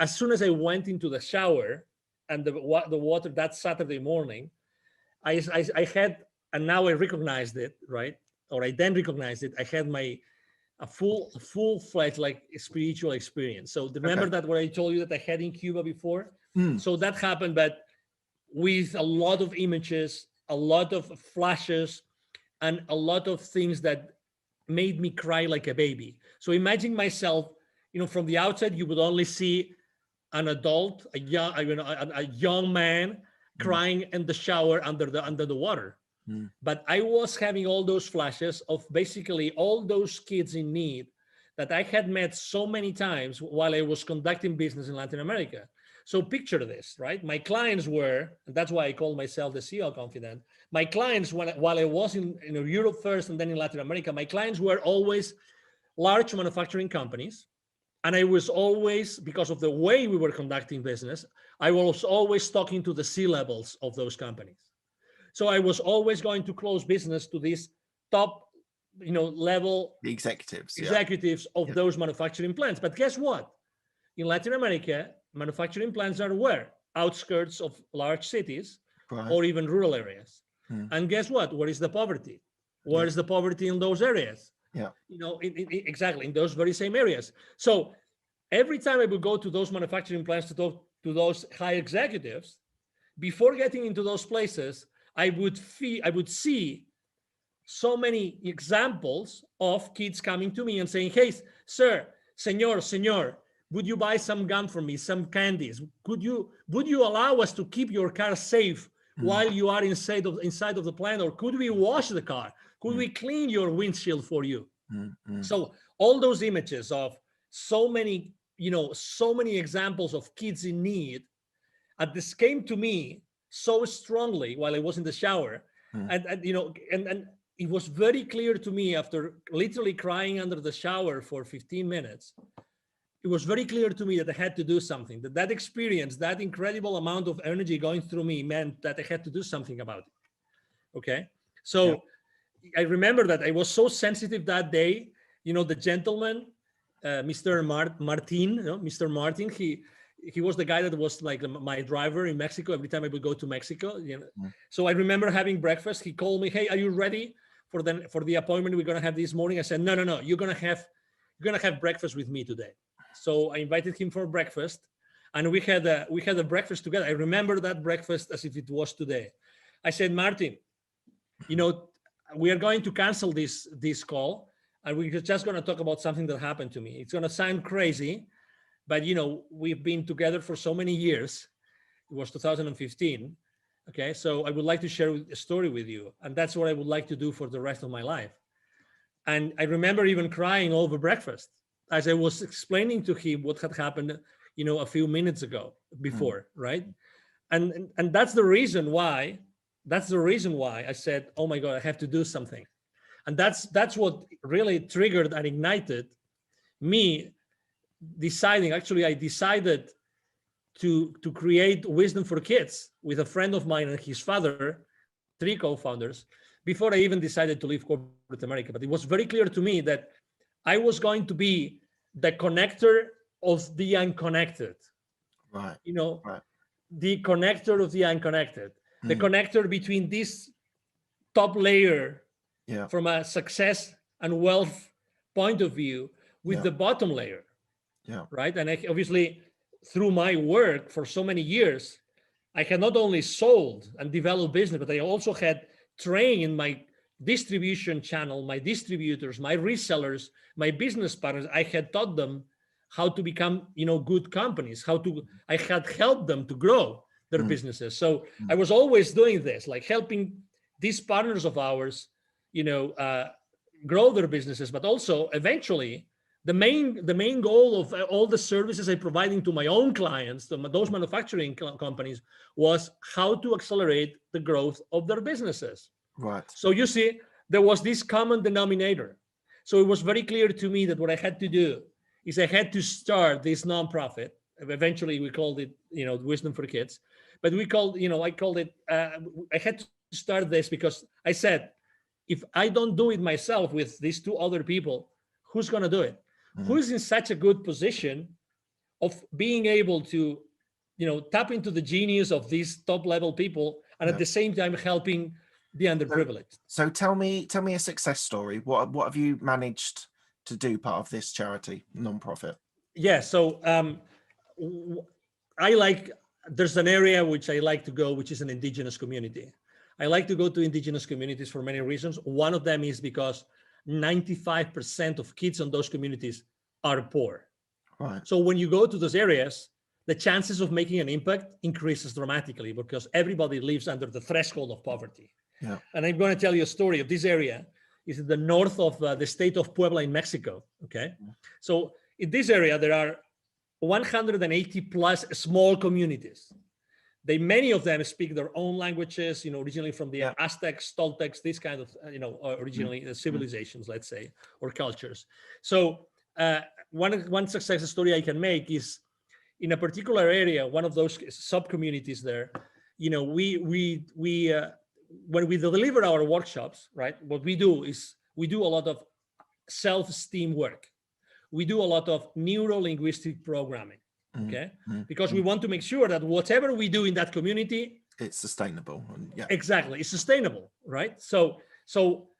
as soon as I went into the shower and the water that Saturday morning, I had, and now I recognized it, right? Or I then recognized it. I had a full-fledged like spiritual experience. So remember that what I told you that I had in Cuba before? So that happened, but with a lot of images, a lot of flashes, and a lot of things that made me cry like a baby. So imagine myself, from the outside, you would only see an adult, a young man crying in the shower under the water. But I was having all those flashes of basically all those kids in need that I had met so many times while I was conducting business in Latin America. So picture this, right? My clients were, and that's why I call myself the CEO Confidant. My clients, while I was in Europe first and then in Latin America, my clients were always large manufacturing companies. And I was always, because of the way we were conducting business, I was always talking to the C-levels of those companies. So I was always going to close business to these top, level The executives of those manufacturing plants. But guess what? In Latin America, manufacturing plants are where? Outskirts of large cities or even rural areas. And guess what? Where is the poverty? Where is the poverty in those areas? Yeah. Exactly in those very same areas. So every time I would go to those manufacturing plants to talk to those high executives, before getting into those places, I would see so many examples of kids coming to me and saying, "Hey, sir, senor, would you buy some gum for me, some candies? Would you allow us to keep your car safe while you are inside of the plant? Or could we wash the car? Could we clean your windshield for you?" So all those images of so many examples of kids in need, this came to me so strongly while I was in the shower. And it was very clear to me after literally crying under the shower for 15 minutes. It was very clear to me that I had to do something, that experience, that incredible amount of energy going through me meant that I had to do something about it. Okay. So I remember that I was so sensitive that day. The gentleman, Mr. Martin, Mr. Martin, he was the guy that was like my driver in Mexico every time I would go to Mexico. So I remember having breakfast. He called me, "Hey, are you ready for the appointment we're gonna have this morning?" I said, "No. You're gonna have breakfast with me today." So I invited him for breakfast, and we had a breakfast together. I remember that breakfast as if it was today. I said, "Martin, we are going to cancel this call, and we're just going to talk about something that happened to me. It's going to sound crazy, but we've been together for so many years." It was 2015. Okay, so I would like to share a story with you, and that's what I would like to do for the rest of my life. And I remember even crying over breakfast as I was explaining to him what had happened, a few minutes ago before, right? And that's the reason why. That's the reason why I said, "Oh my God, I have to do something." And that's what really triggered and ignited me deciding. Actually, I decided to create Wisdom for Kids with a friend of mine and his father, three co-founders, before I even decided to leave corporate America. But it was very clear to me that I was going to be the connector of the unconnected. Right. Right. The connector of the unconnected, the connector between this top layer from a success and wealth point of view with the bottom layer. Right. And obviously, through my work for so many years, I had not only sold and developed business, but I also had trained my distribution channel, my distributors, my resellers, my business partners. I had taught them how to become, good companies, I had helped them to grow their businesses. So I was always doing this, like helping these partners of ours, grow their businesses, but also eventually the main goal of all the services I'm providing to my own clients, to those manufacturing companies, was how to accelerate the growth of their businesses. Right. So you see, there was this common denominator. So it was very clear to me that what I had to do is I had to start this nonprofit. Eventually, we called it, Wisdom for Kids. But I called it. I had to start this because I said, if I don't do it myself with these two other people, who's going to do it? Who's in such a good position of being able to, tap into the genius of these top level people and at the same time helping the underprivileged? So tell me a success story. What have you managed to do part of this charity nonprofit? Yeah. So there's an area which I like to go, which is an indigenous community. I like to go to indigenous communities for many reasons. One of them is because 95% of kids in those communities are poor. Right. So when you go to those areas, the chances of making an impact increases dramatically because everybody lives under the threshold of poverty. Yeah. And I'm going to tell you a story of this area. It's in the north of the state of Puebla in Mexico. Okay. So in this area, there are 180 plus small communities. Many of them speak their own languages, originally from the Aztecs, Toltecs, this kind of, originally civilizations, let's say, or cultures. So one success story I can make is in a particular area, one of those sub-communities there, when we deliver our workshops, right, what we do is we do a lot of self-esteem work. We do a lot of neuro-linguistic programming, okay? Because we want to make sure that whatever we do in that community, it's sustainable. Exactly, it's sustainable, right? So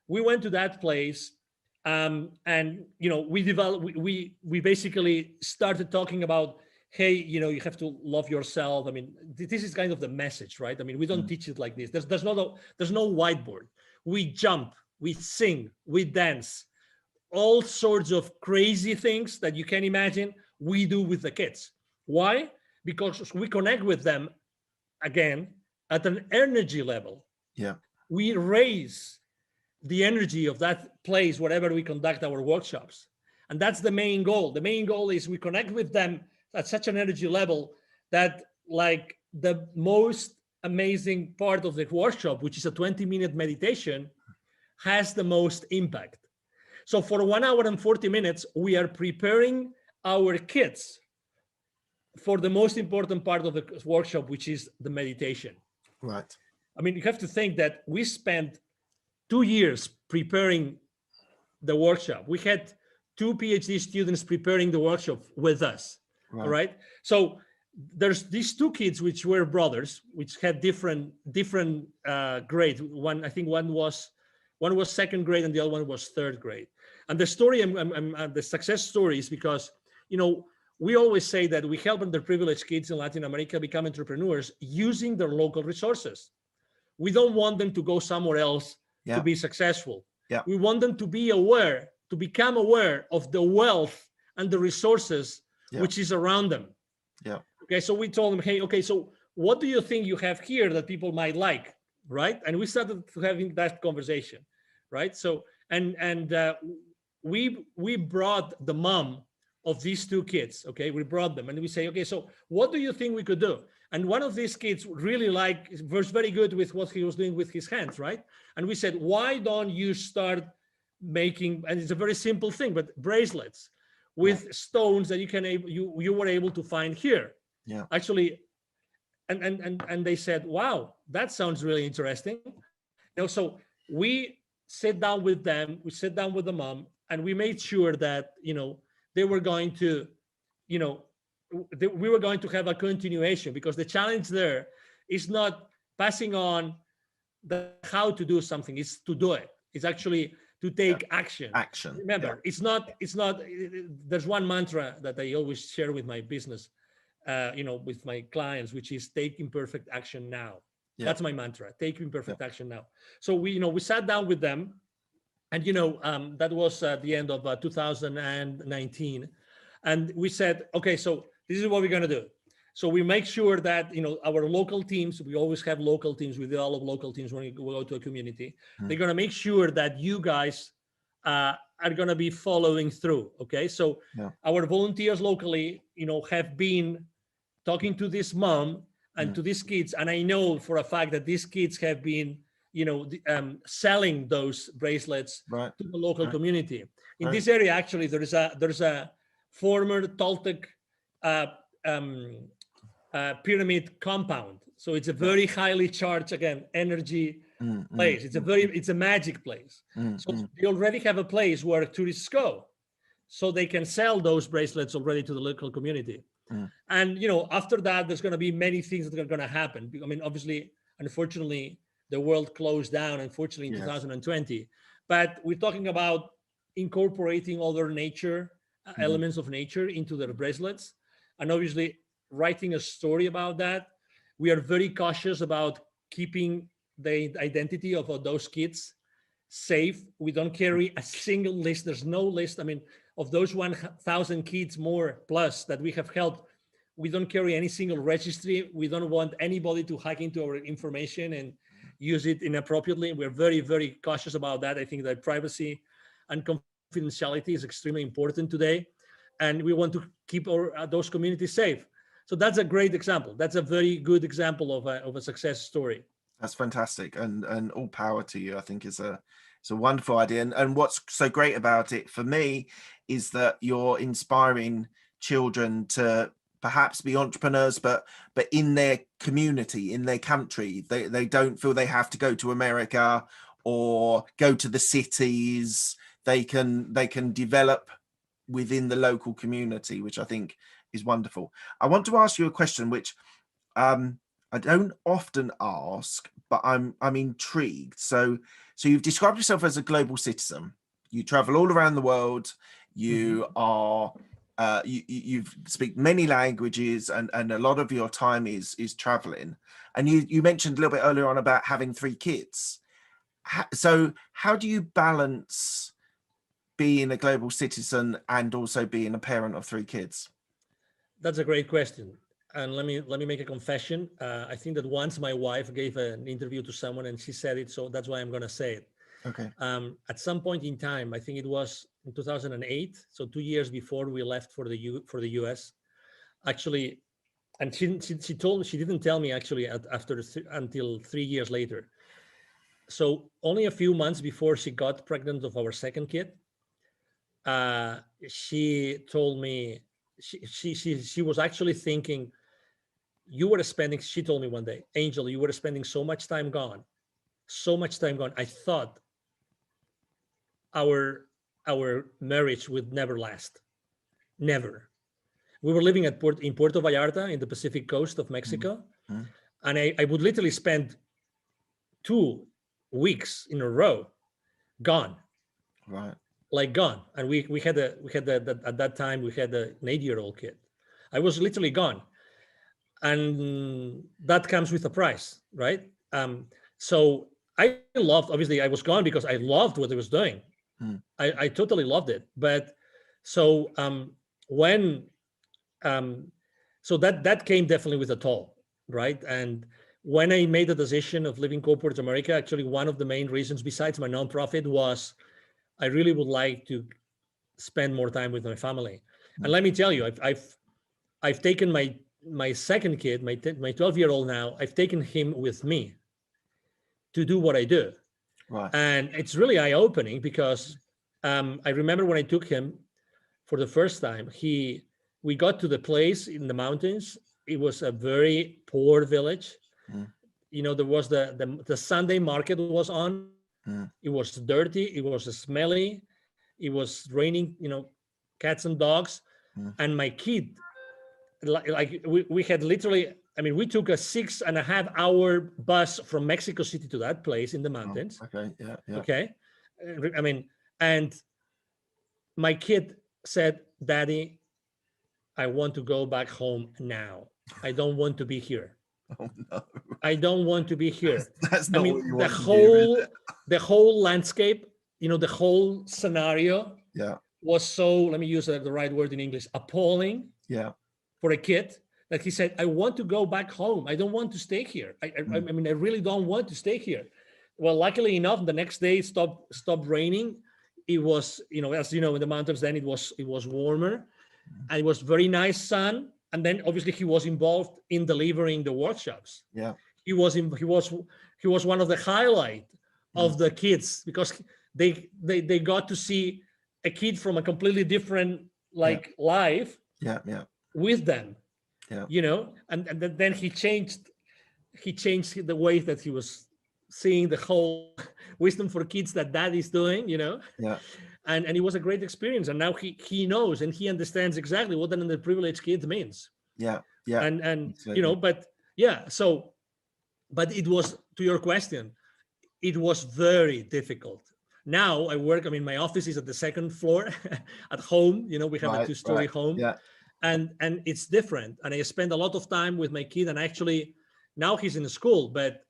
we went to that place, and we basically started talking about, hey, you have to love yourself. I mean, this is kind of the message, right? I mean, we don't teach it like this. There's no whiteboard. We jump, we sing, we dance, all sorts of crazy things that you can imagine we do with the kids. Why? Because we connect with them, again, at an energy level. Yeah. We raise the energy of that place wherever we conduct our workshops. And that's the main goal. The main goal is we connect with them at such an energy level that, like, the most amazing part of the workshop, which is a 20-minute meditation, has the most impact. So for 1 hour and 40 minutes, we are preparing our kids for the most important part of the workshop, which is the meditation. Right. I mean, you have to think that we spent 2 years preparing the workshop. We had 2 PhD students preparing the workshop with us. Right. All right. So there's these 2 kids, which were brothers, which had different grades. One was second grade and the other one was third grade. And the story, the success story is because, we always say that we help underprivileged kids in Latin America become entrepreneurs using their local resources. We don't want them to go somewhere else to be successful. Yeah. We want them to become aware of the wealth and the resources which is around them. Yeah. Okay, so we told them, hey, okay, so what do you think you have here that people might like, right? And we started having that conversation, right? So we brought the mom of these two kids. Okay, we brought them and we say, okay, so what do you think we could do? And one of these kids really was very good with what he was doing with his hands, right? And we said, why don't you start making, and it's a very simple thing, but bracelets with stones that you were able to find here. Yeah. Actually, and they said, wow, that sounds really interesting. So we sat down with them, we sat down with the mom, and we made sure that they were going to, we were going to have a continuation, because the challenge there is not passing on the how to do something, it's to do it. It's actually to take action. Remember, it's not. There's one mantra that I always share with my business, with my clients, which is take imperfect action now. Yeah. That's my mantra. Take imperfect action now. So we sat down with them, and that was at the end of 2019, and we said, okay, so this is what we're gonna do. So we make sure that our local teams. We always have local teams. We develop local teams when we go to a community. They're gonna make sure that you guys are gonna be following through. Okay, so our volunteers locally, have been talking to this mom and to these kids, and I know for a fact that these kids have been, selling those bracelets to the local community. In this area, actually, there's a former Toltec pyramid compound. So it's a very highly charged, again, energy place. It's a magic place. So they already have a place where tourists go, so they can sell those bracelets already to the local community. And after that, there's going to be many things that are going to happen. I mean, obviously, unfortunately, the world closed down, unfortunately, in 2020. But we're talking about incorporating other nature elements of nature into their bracelets, and obviously writing a story about that. We are very cautious about keeping the identity of those kids safe. We don't carry a single list. There's no list. I mean, of those 1,000 kids more plus that we have helped, we don't carry any single registry. We don't want anybody to hack into our information and use it inappropriately. We're very, very cautious about that. I think that privacy and confidentiality is extremely important today, and we want to keep those communities safe. So that's a great example. That's a very good example of a success story. That's fantastic, and all power to you. I think it's a wonderful idea. And what's so great about it for me is that you're inspiring children to perhaps be entrepreneurs, but in their community, in their country. They don't feel they have to go to America or go to the cities. They can develop within the local community, which I think is wonderful. I want to ask you a question which I don't often ask, but I'm intrigued. So you've described yourself as a global citizen. You travel all around the world. You are you speak many languages, and a lot of your time is traveling. And you mentioned a little bit earlier on about having 3 kids. So how do you balance being a global citizen and also being a parent of 3 kids? That's a great question. And let me make a confession. I think that once my wife gave an interview to someone and she said it, so that's why I'm going to say it. Okay. At some point in time, I think it was in 2008, so 2 years before we left for the US, actually, and she didn't tell me actually until 3 years later. So only a few months before she got pregnant of our second kid, she told me she was actually thinking, she told me one day, Angel, you were spending so much time gone. I thought our marriage would never last. Never. We were living in Puerto Vallarta in the Pacific coast of Mexico. And I would literally spend 2 weeks in a row gone. Right. Like gone. And we had at that time we had an 8-year-old kid. I was literally gone. And that comes with a price, right? So I loved, obviously I was gone because I loved what I was doing. I totally loved it. But so so that came definitely with a toll. right? And when I made the decision of leaving corporate America, actually one of the main reasons besides my nonprofit was I really would like to spend more time with my family. And let me tell you, I've taken my second kid, my 12-year-old now, I've taken him with me to do what I do. Right. And it's really eye-opening because I remember when I took him for the first time, we got to the place in the mountains. It was a very poor village. Mm. There was the Sunday market was on. Mm. It was dirty. It was smelly. It was raining, cats and dogs. Mm. And my kid, like we had literally, we took a 6.5-hour bus from Mexico City to that place in the mountains. Oh, okay. Yeah. Yeah. Okay. And my kid said, Daddy, I want to go back home now. I don't want to be here. Oh no. I don't want to be here. That's not what you the want to whole hear, is it? the whole landscape, the whole scenario Yeah. was so, let me use the right word in English, appalling Yeah. for a kid that he said, I want to go back home. I don't want to stay here. I really don't want to stay here. Well, luckily enough, the next day it stopped raining. It was, as you know, in the mountains, then it was warmer, and it was very nice sun. And then obviously he was involved in delivering the workshops. Yeah. He was one of the highlight of the kids because they got to see a kid from a completely different life. Yeah. Yeah. With them. Yeah. And then he changed the way that he was seeing the whole wisdom for kids that Dad is doing, Yeah. and it was a great experience. And now he knows and he understands exactly what an underprivileged kid means. Yeah. Yeah. And Absolutely. but yeah, but it was, to your question, it was very difficult. Now I work, my office is at the second floor at home. We have a 2-story home. Yeah. And it's different. And I spend a lot of time with my kid, and actually now he's in school, but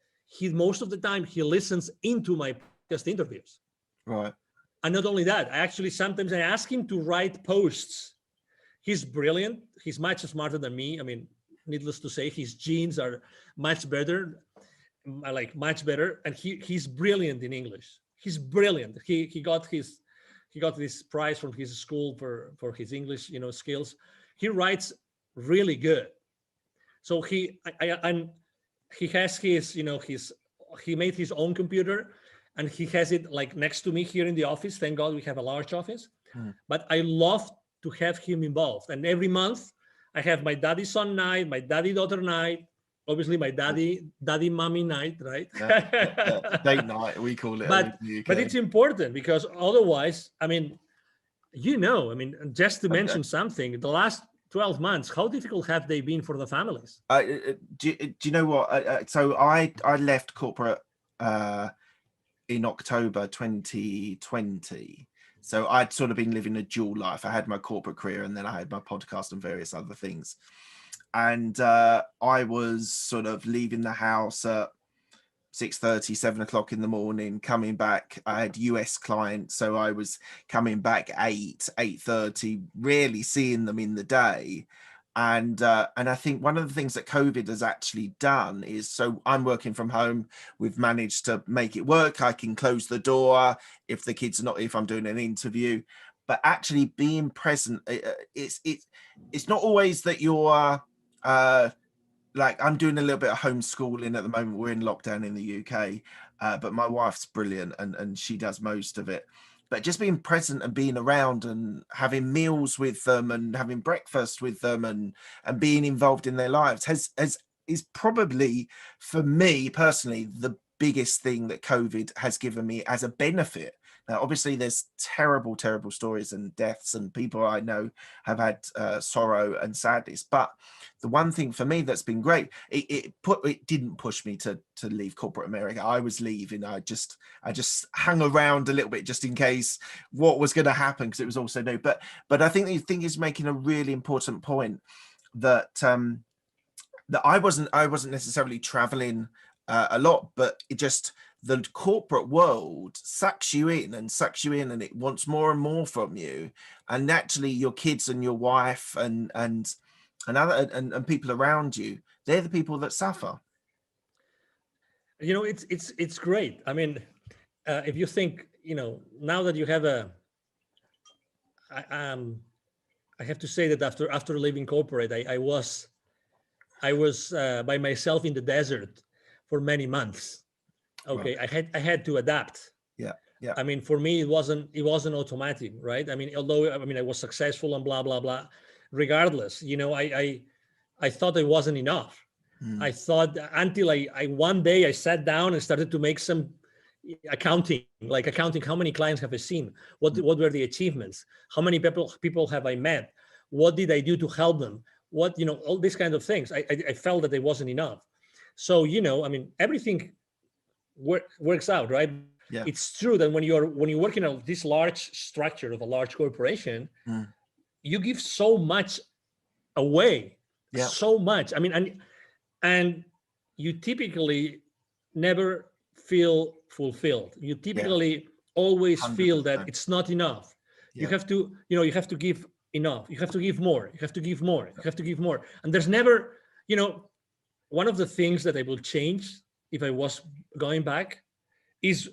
most of the time he listens into my podcast interviews. Right. And not only that, sometimes I ask him to write posts. He's brilliant. He's much smarter than me. Needless to say, his genes are much better, much better. And he's brilliant in English. He's brilliant. He got this prize from his school for his English, skills. He writes really good. So he has he made his own computer, and he has it next to me here in the office. Thank God we have a large office. But I love to have him involved. And every month I have my daddy son night, my daddy daughter night, obviously my daddy mommy night, right? Yeah. Date night, we call it. But it's important because otherwise, just to mention something, the last 12 months, how difficult have they been for the families? Do you know what? So I left corporate in October 2020. So I'd sort of been living a dual life. I had my corporate career and then I had my podcast and various other things. And I was sort of leaving the house at 6:30, 7 o'clock in the morning, coming back. I had US clients, so I was coming back 8:30, rarely seeing them in the day. And I think one of the things that COVID has actually done is, so I'm working from home. We've managed to make it work. I can close the door if the kids are not, if I'm doing an interview, but actually being present. It's not always that you're I'm doing a little bit of homeschooling at the moment. We're in lockdown in the UK, but my wife's brilliant and she does most of it. But just being present and being around and having meals with them and having breakfast with them and being involved in their lives is probably, for me personally, the biggest thing that COVID has given me as a benefit. Now, obviously, there's terrible, terrible stories and deaths, and people I know have had sorrow and sadness. But the one thing for me that's been great, it didn't push me to leave corporate America. I was leaving. I just hung around a little bit just in case what was going to happen, because it was also new. But I think the thing is making a really important point that that I wasn't necessarily traveling a lot, but it just, the corporate world sucks you in and it wants more and more from you, and naturally your kids and your wife and other and people around you, they're the people that suffer. It's great. I mean, if you think, now that you have I have to say that after leaving corporate, I was by myself in the desert for many months. Okay, Right. I had to adapt. Yeah. Yeah. I mean, for me, it wasn't automatic, right? I mean, although I was successful and blah blah blah, regardless, I thought it wasn't enough. I thought until I one day I sat down and started to make some accounting. How many clients have I seen? What were the achievements? How many people have I met? What did I do to help them? What, all these kinds of things. I felt that it wasn't enough. So, I mean, everything works out, right? Yeah. It's true that when you work in this large structure of a large corporation, you give so much away, Yeah. so much. I mean, and you typically never feel fulfilled. You typically always feel that 100%. it's not enough. You Yeah. have to, you have to give enough. You have to give more. You have to give more. You have to give more. And there's never, one of the things that I will change if I was going back is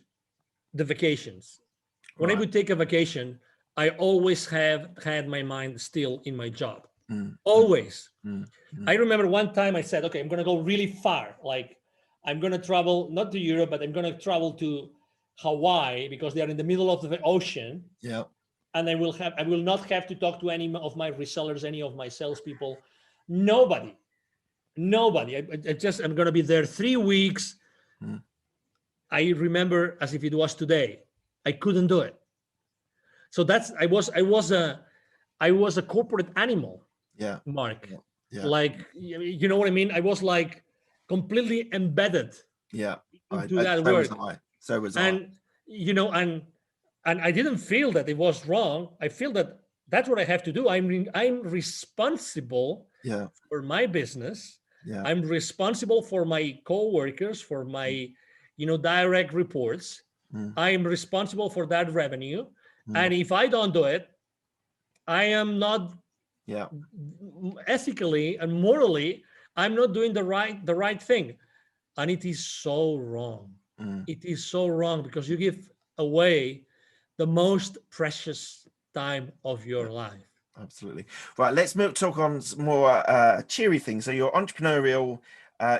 the vacations. When I Right. would take a vacation, I always have had my mind still in my job. Mm. Always. Mm. I remember one time I said, okay, I'm going to go really far. Like I'm going to travel, not to Europe, but I'm going to travel to Hawaii because they are in the middle of the ocean. Yeah. And I will not have to talk to any of my resellers, any of my salespeople, nobody. I'm going to be there 3 weeks. I remember as if it was today. I couldn't do it. So I was a corporate animal. Yeah. Mark. Yeah. Like, you know what I mean? I was like completely embedded Yeah. into that work. So was I. And I didn't feel that it was wrong. I feel that that's what I have to do. I'm responsible for my business. Yeah. I'm responsible for my coworkers, for my, direct reports. I'm responsible for that revenue. And if I don't do it, I am not ethically and morally, I'm not doing the right thing. And it is so wrong. It is so wrong because you give away the most precious time of your life. Absolutely. Right. Let's talk on some more cheery things. So your entrepreneurial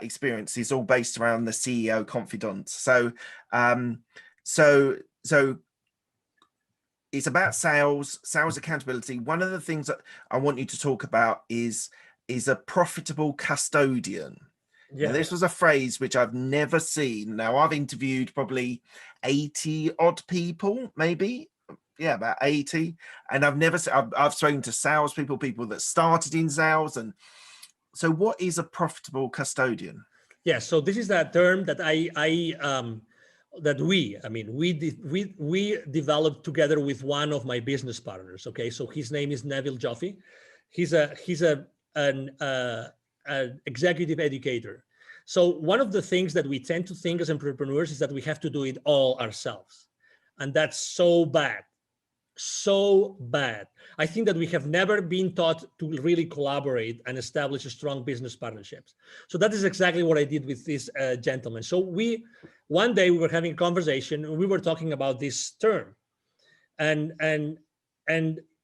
experience is all based around the CEO Confidant. So, so it's about sales accountability. One of the things that I want you to talk about is a profitable custodian. Yeah. Now, this was a phrase which I've never seen. Now, I've interviewed probably 80 odd people, maybe. Yeah, about 80. And I've spoken to salespeople, people that started in sales. And so what is a profitable custodian? Yeah, so this is that term that we developed together with one of my business partners. Okay, so his name is Neville Joffe. He's an executive educator. So one of the things that we tend to think as entrepreneurs is that we have to do it all ourselves, and that's so bad. So bad. I think that we have never been taught to really collaborate and establish strong business partnerships. So that is exactly what I did with this gentleman. So one day we were having a conversation and we were talking about this term and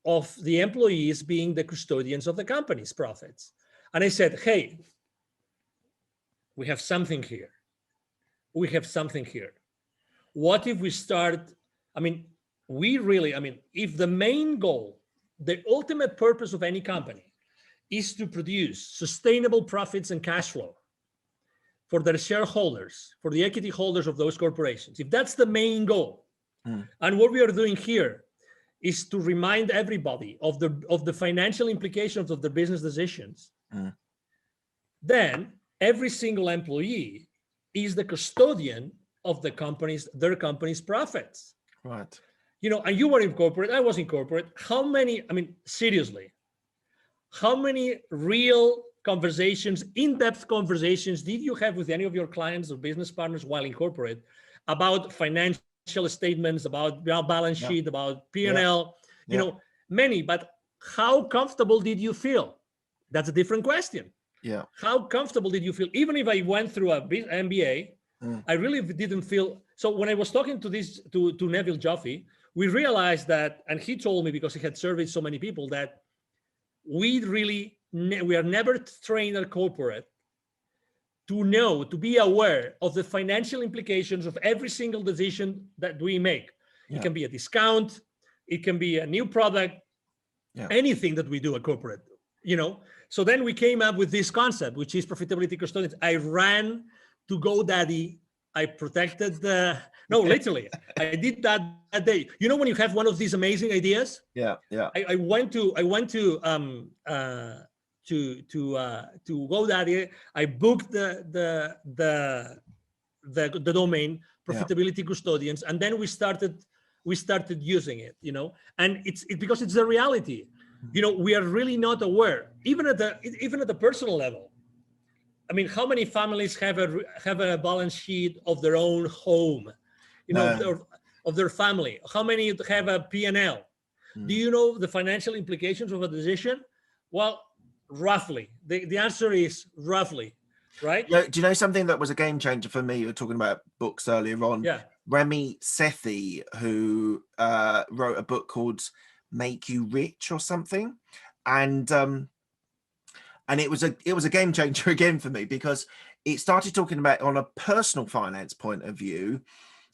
of the employees being the custodians of the company's profits. And I said, hey, we have something here. What if we start, if the main goal, the ultimate purpose of any company is to produce sustainable profits and cash flow for their shareholders, for the equity holders of those corporations, if that's the main goal, and what we are doing here is to remind everybody of the financial implications of the business decisions, then every single employee is the custodian of their company's profits. Right. And you were in corporate, I was in corporate. Seriously, how many real conversations, in-depth conversations did you have with any of your clients or business partners while in corporate about financial statements, about balance sheet, about P&L, many, but how comfortable did you feel? That's a different question. Yeah. How comfortable did you feel? Even if I went through a MBA, I really didn't feel. So when I was talking to Neville Joffe, we realized that, and he told me, because he had surveyed so many people, that we are never trained at corporate to be aware of the financial implications of every single decision that we make. Yeah. It can be a discount, it can be a new product, anything that we do at corporate, So then we came up with this concept, which is profitability custodians. I ran to GoDaddy. I protected literally, I did that day. When you have one of these amazing ideas. Yeah. I went to GoDaddy. I booked the domain profitability custodians, and then we started using it. And it's because it's the reality. We are really not aware, even at the personal level. I mean, how many families have a balance sheet of their own home, of their family? How many have a P&L? Do you know the financial implications of a decision? Well, roughly. The answer is roughly, right? Yeah. Do you know something that was a game changer for me? You were talking about books earlier on. Yeah. Remy Sethi, who wrote a book called Make You Rich or something, and it was a game changer again for me, because it started talking about, on a personal finance point of view,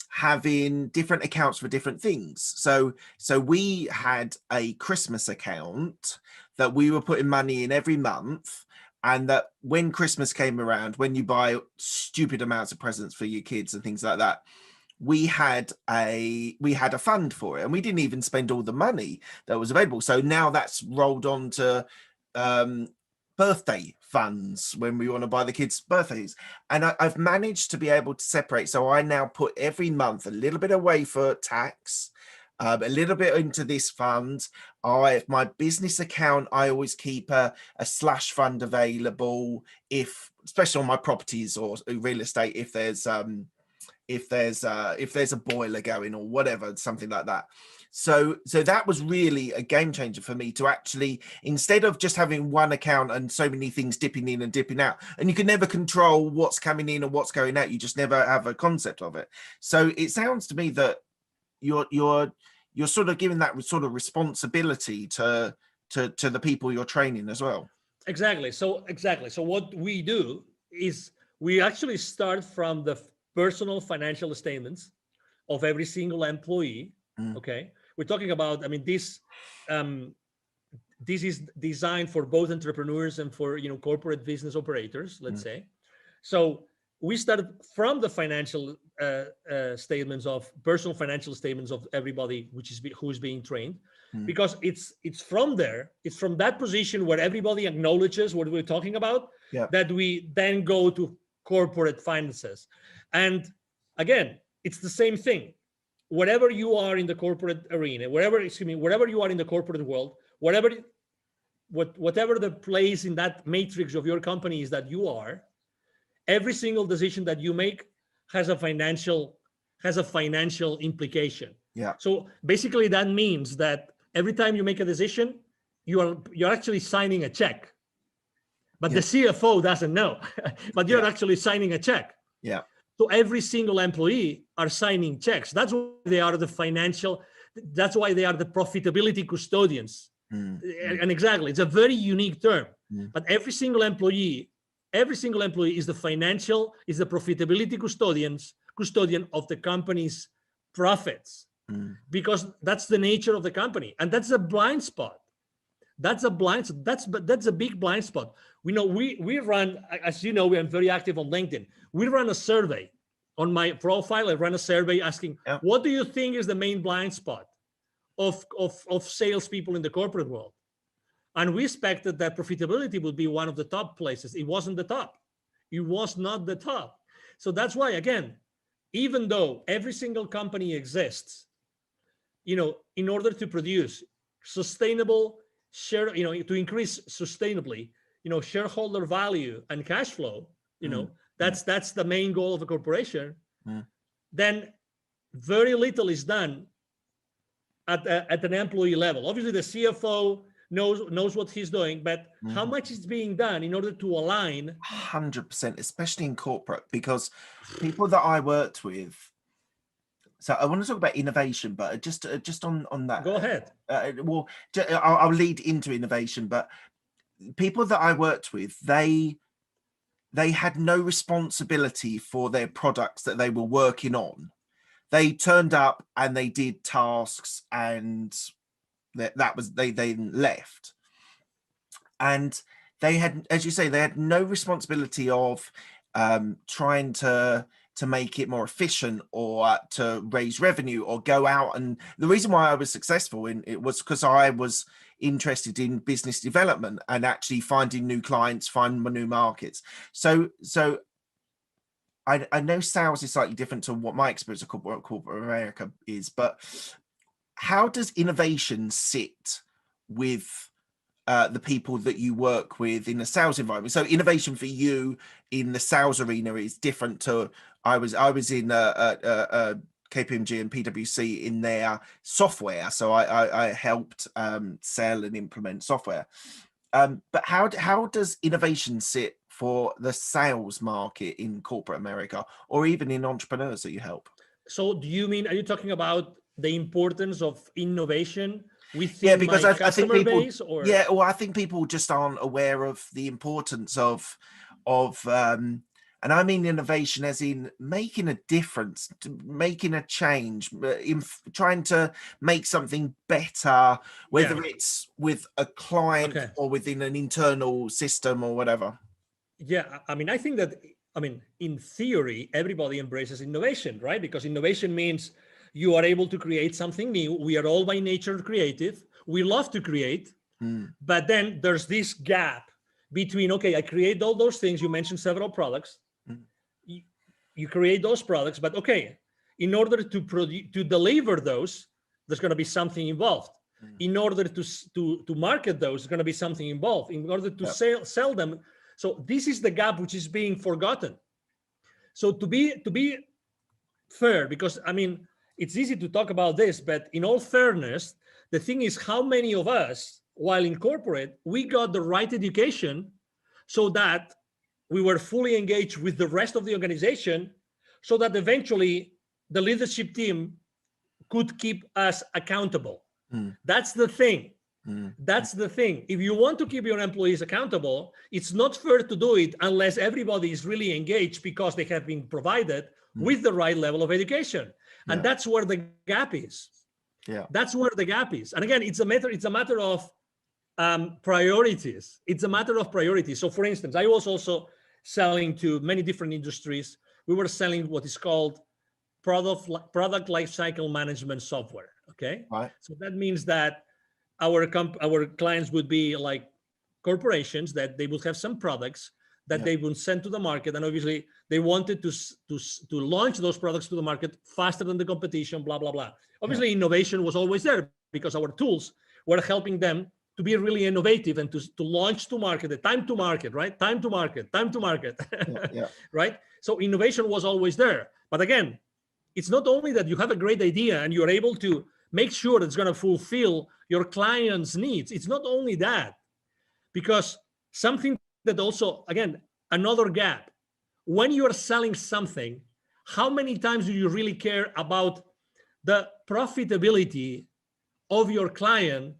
having different accounts for different things. So we had a Christmas account that we were putting money in every month, and that when Christmas came around, when you buy stupid amounts of presents for your kids and things like that, we had a fund for it, and we didn't even spend all the money that was available. So now that's rolled on to birthday funds when we want to buy the kids birthdays, and I've managed to be able to separate. So I now put every month a little bit away for tax, a little bit into this fund. My business account, I always keep a slash fund available, especially on my properties or real estate, if there's a boiler going or whatever, something like that. So that was really a game changer for me, to actually, instead of just having one account and so many things dipping in and dipping out, and you can never control what's coming in and what's going out, you just never have a concept of it. So it sounds to me that you're sort of giving that sort of responsibility to the people you're training as well. Exactly. So what we do is we actually start from the personal financial statements of every single employee. Okay, we're talking about, I mean, this is designed for both entrepreneurs and for corporate business operators, let's say. So we started from the financial statements, of personal financial statements of everybody who is being trained, because it's from there, it's from that position where everybody acknowledges what we're talking about, that we then go to corporate finances. And again, it's the same thing. Wherever you are in the corporate arena, wherever you are in the corporate world, whatever the place in that matrix of your company is that you are, every single decision that you make has a financial implication. Yeah. So basically that means that every time you make a decision, you're actually signing a check. But the CFO doesn't know, but you're actually signing a check. Yeah. So every single employee are signing checks. That's why they are the profitability custodians. And exactly, it's a very unique term. But every single employee is the profitability custodian of the company's profits, because that's the nature of the company. And that's a blind spot. That's a big blind spot. We run, as you know, we are very active on LinkedIn. We run a survey on my profile. I run a survey asking, what do you think is the main blind spot of salespeople in the corporate world? And we expected that profitability would be one of the top places. It wasn't the top. It was not the top. So that's why, again, even though every single company exists, in order to produce sustainable to increase sustainably, shareholder value and cash flow, that's the main goal of a corporation, then very little is done at an employee level. Obviously, the CFO knows what he's doing, but how much is being done in order to align? 100%, especially in corporate, because people that I worked with. So I want to talk about innovation, but just on that. Go ahead. Well, I'll lead into innovation, but people that I worked with, they had no responsibility for their products that they were working on. They turned up and they did tasks, and that was they then left. And they had, as you say, they had no responsibility of trying to make it more efficient or to raise revenue or go out. And the reason why I was successful in it was because I was interested in business development and actually finding new clients, finding new markets. So I know sales is slightly different to what my experience of corporate America is, but how does innovation sit with the people that you work with in the sales environment? So innovation for you in the sales arena is different to I was in KPMG and PwC in their software, so I helped sell and implement software. But how does innovation sit for the sales market in corporate America, or even in entrepreneurs that you help? So are you talking about the importance of innovation within because my I think people, base? Or well, I think people just aren't aware of the importance of and I mean innovation as in making a difference, making a change, in trying to make something better, whether it's with a client or within an internal system or whatever. Yeah, I mean, I think that, in theory, everybody embraces innovation, right? Because innovation means you are able to create something new. We are all by nature creative. We love to create, but then there's this gap between, okay, I create all those things. You mentioned several products. You create those products, but okay, in order to deliver those, there's going to be something involved. In order to market those, there's going to be something involved. In order to sell them. So this is the gap which is being forgotten. So to be fair, because it's easy to talk about this, but in all fairness, the thing is, how many of us, while in corporate, we got the right education so that we were fully engaged with the rest of the organization, so that eventually the leadership team could keep us accountable. That's the thing. That's the thing. If you want to keep your employees accountable, it's not fair to do it unless everybody is really engaged because they have been provided with the right level of education. And that's where the gap is. That's where the gap is. And again, it's a matter of priorities. It's a matter of priorities. So for instance, I was also selling to many different industries. We were selling what is called product lifecycle management software. Okay. Right. So that means that our clients would be like corporations, that they would have some products that they would send to the market, and obviously they wanted to launch those products to the market faster than the competition, blah blah blah. Obviously innovation was always there because our tools were helping them to be really innovative and to launch to market, the time to market, right? Time to market. Right? So innovation was always there. But again, it's not only that you have a great idea and you're able to make sure it's going to fulfill your client's needs. It's not only that, because something that also, again, another gap. When you are selling something, how many times do you really care about the profitability of your client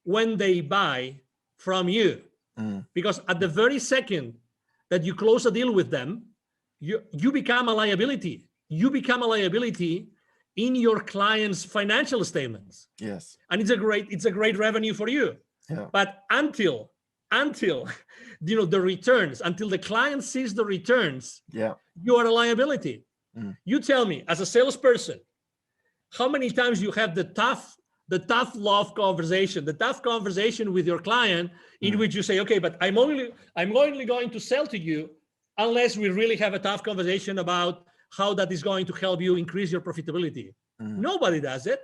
when they buy from you? Because at the very second that you close a deal with them, you become a liability. You become a liability in your client's financial statements. Yes. And it's a great revenue for you. Yeah. But until the returns, until the client sees the returns, you are a liability. You tell me, as a salesperson, how many times you have the tough love conversation, the tough conversation with your client, in which you say, okay, but I'm only going to sell to you unless we really have a tough conversation about how that is going to help you increase your profitability. Nobody does it.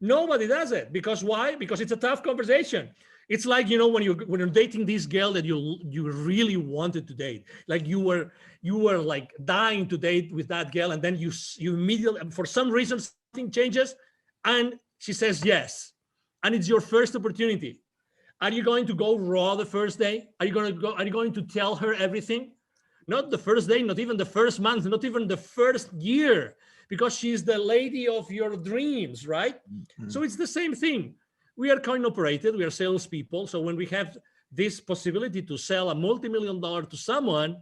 Nobody does it. Because why? Because it's a tough conversation. It's like, when you're dating this girl that you really wanted to date, like you were like dying to date with that girl, and then you immediately, for some reason, something changes and she says yes, and it's your first opportunity. Are you going to go raw the first day? Are you going to tell her everything? Not the first day, not even the first month, not even the first year, because she's the lady of your dreams, right? Mm-hmm. So it's the same thing. We are coin operated, we are salespeople. So when we have this possibility to sell a multi-million-dollar to someone,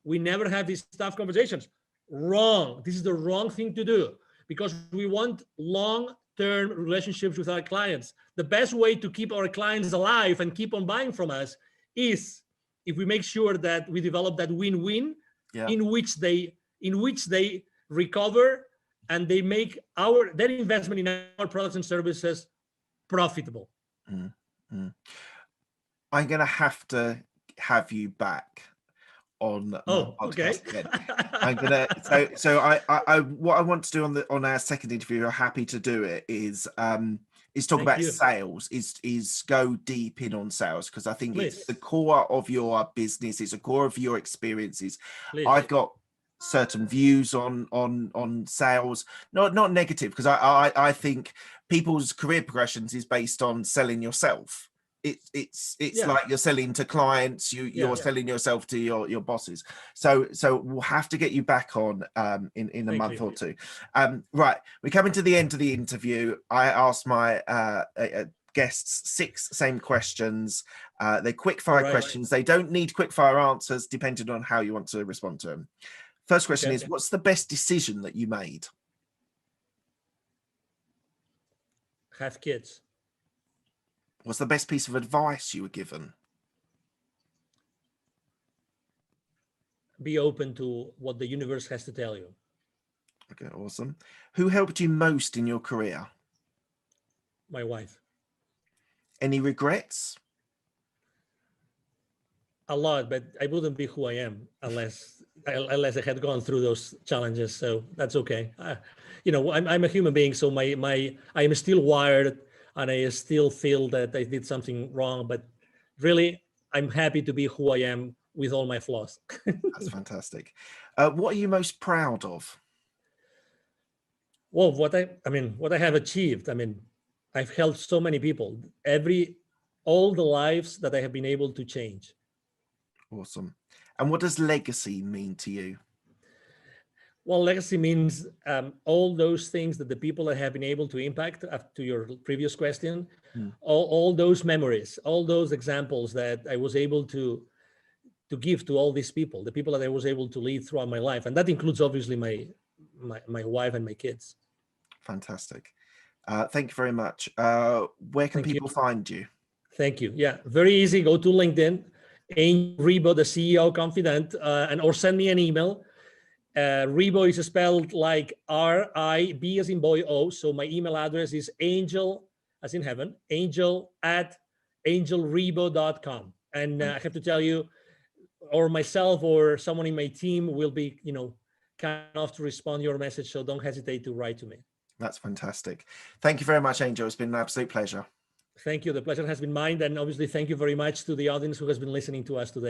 we never have these tough conversations. Wrong. This is the wrong thing to do, because we want long-term relationships with our clients. The best way to keep our clients alive and keep on buying from us is if we make sure that we develop that win-win, in which they recover and they make their investment in our products and services profitable. Mm-hmm. I'm going to have you back on my podcast again. I'm gonna so I what I want to do on our second interview, I'm happy to do it, is talk about sales, is go deep in on sales, because I think it's the core of your business, it's a core of your experiences. I've got certain views on sales, not negative, because I think people's career progressions is based on selling yourself. It's like you're selling to clients, you're selling yourself to your bosses. So we'll have to get you back on in a month or two. Right, we're coming to the end of the interview. I asked my guests 6 same questions. They're quick fire questions. They don't need quick fire answers, depending on how you want to respond to them. First question is, what's the best decision that you made? Have kids. What's the best piece of advice you were given? Be open to what the universe has to tell you. Okay, awesome. Who helped you most in your career? My wife. Any regrets? A lot, but I wouldn't be who I am unless I had gone through those challenges. So that's okay. I'm a human being, so I am still wired, and I still feel that I did something wrong. But really, I'm happy to be who I am with all my flaws. That's fantastic. What are you most proud of? Well, what I have achieved. I've helped so many people. All the lives that I have been able to change. Awesome. And what does legacy mean to you? Well, legacy means all those things that the people that have been able to impact, to your previous question, all those memories, all those examples that I was able to give to all these people, the people that I was able to lead throughout my life. And that includes obviously my wife and my kids. Fantastic. Thank you very much. Where can people find you? Thank you. Yeah, very easy. Go to LinkedIn, Angel Ribo, the CEO Confidant, or send me an email. Ribo is spelled like R-I-B as in boy O. So my email address is angel, as in heaven, angel@angelribo.com. And I have to tell you, or myself or someone in my team will be, kind enough to respond to your message. So don't hesitate to write to me. That's fantastic. Thank you very much, Angel. It's been an absolute pleasure. Thank you. The pleasure has been mine. And obviously, thank you very much to the audience who has been listening to us today.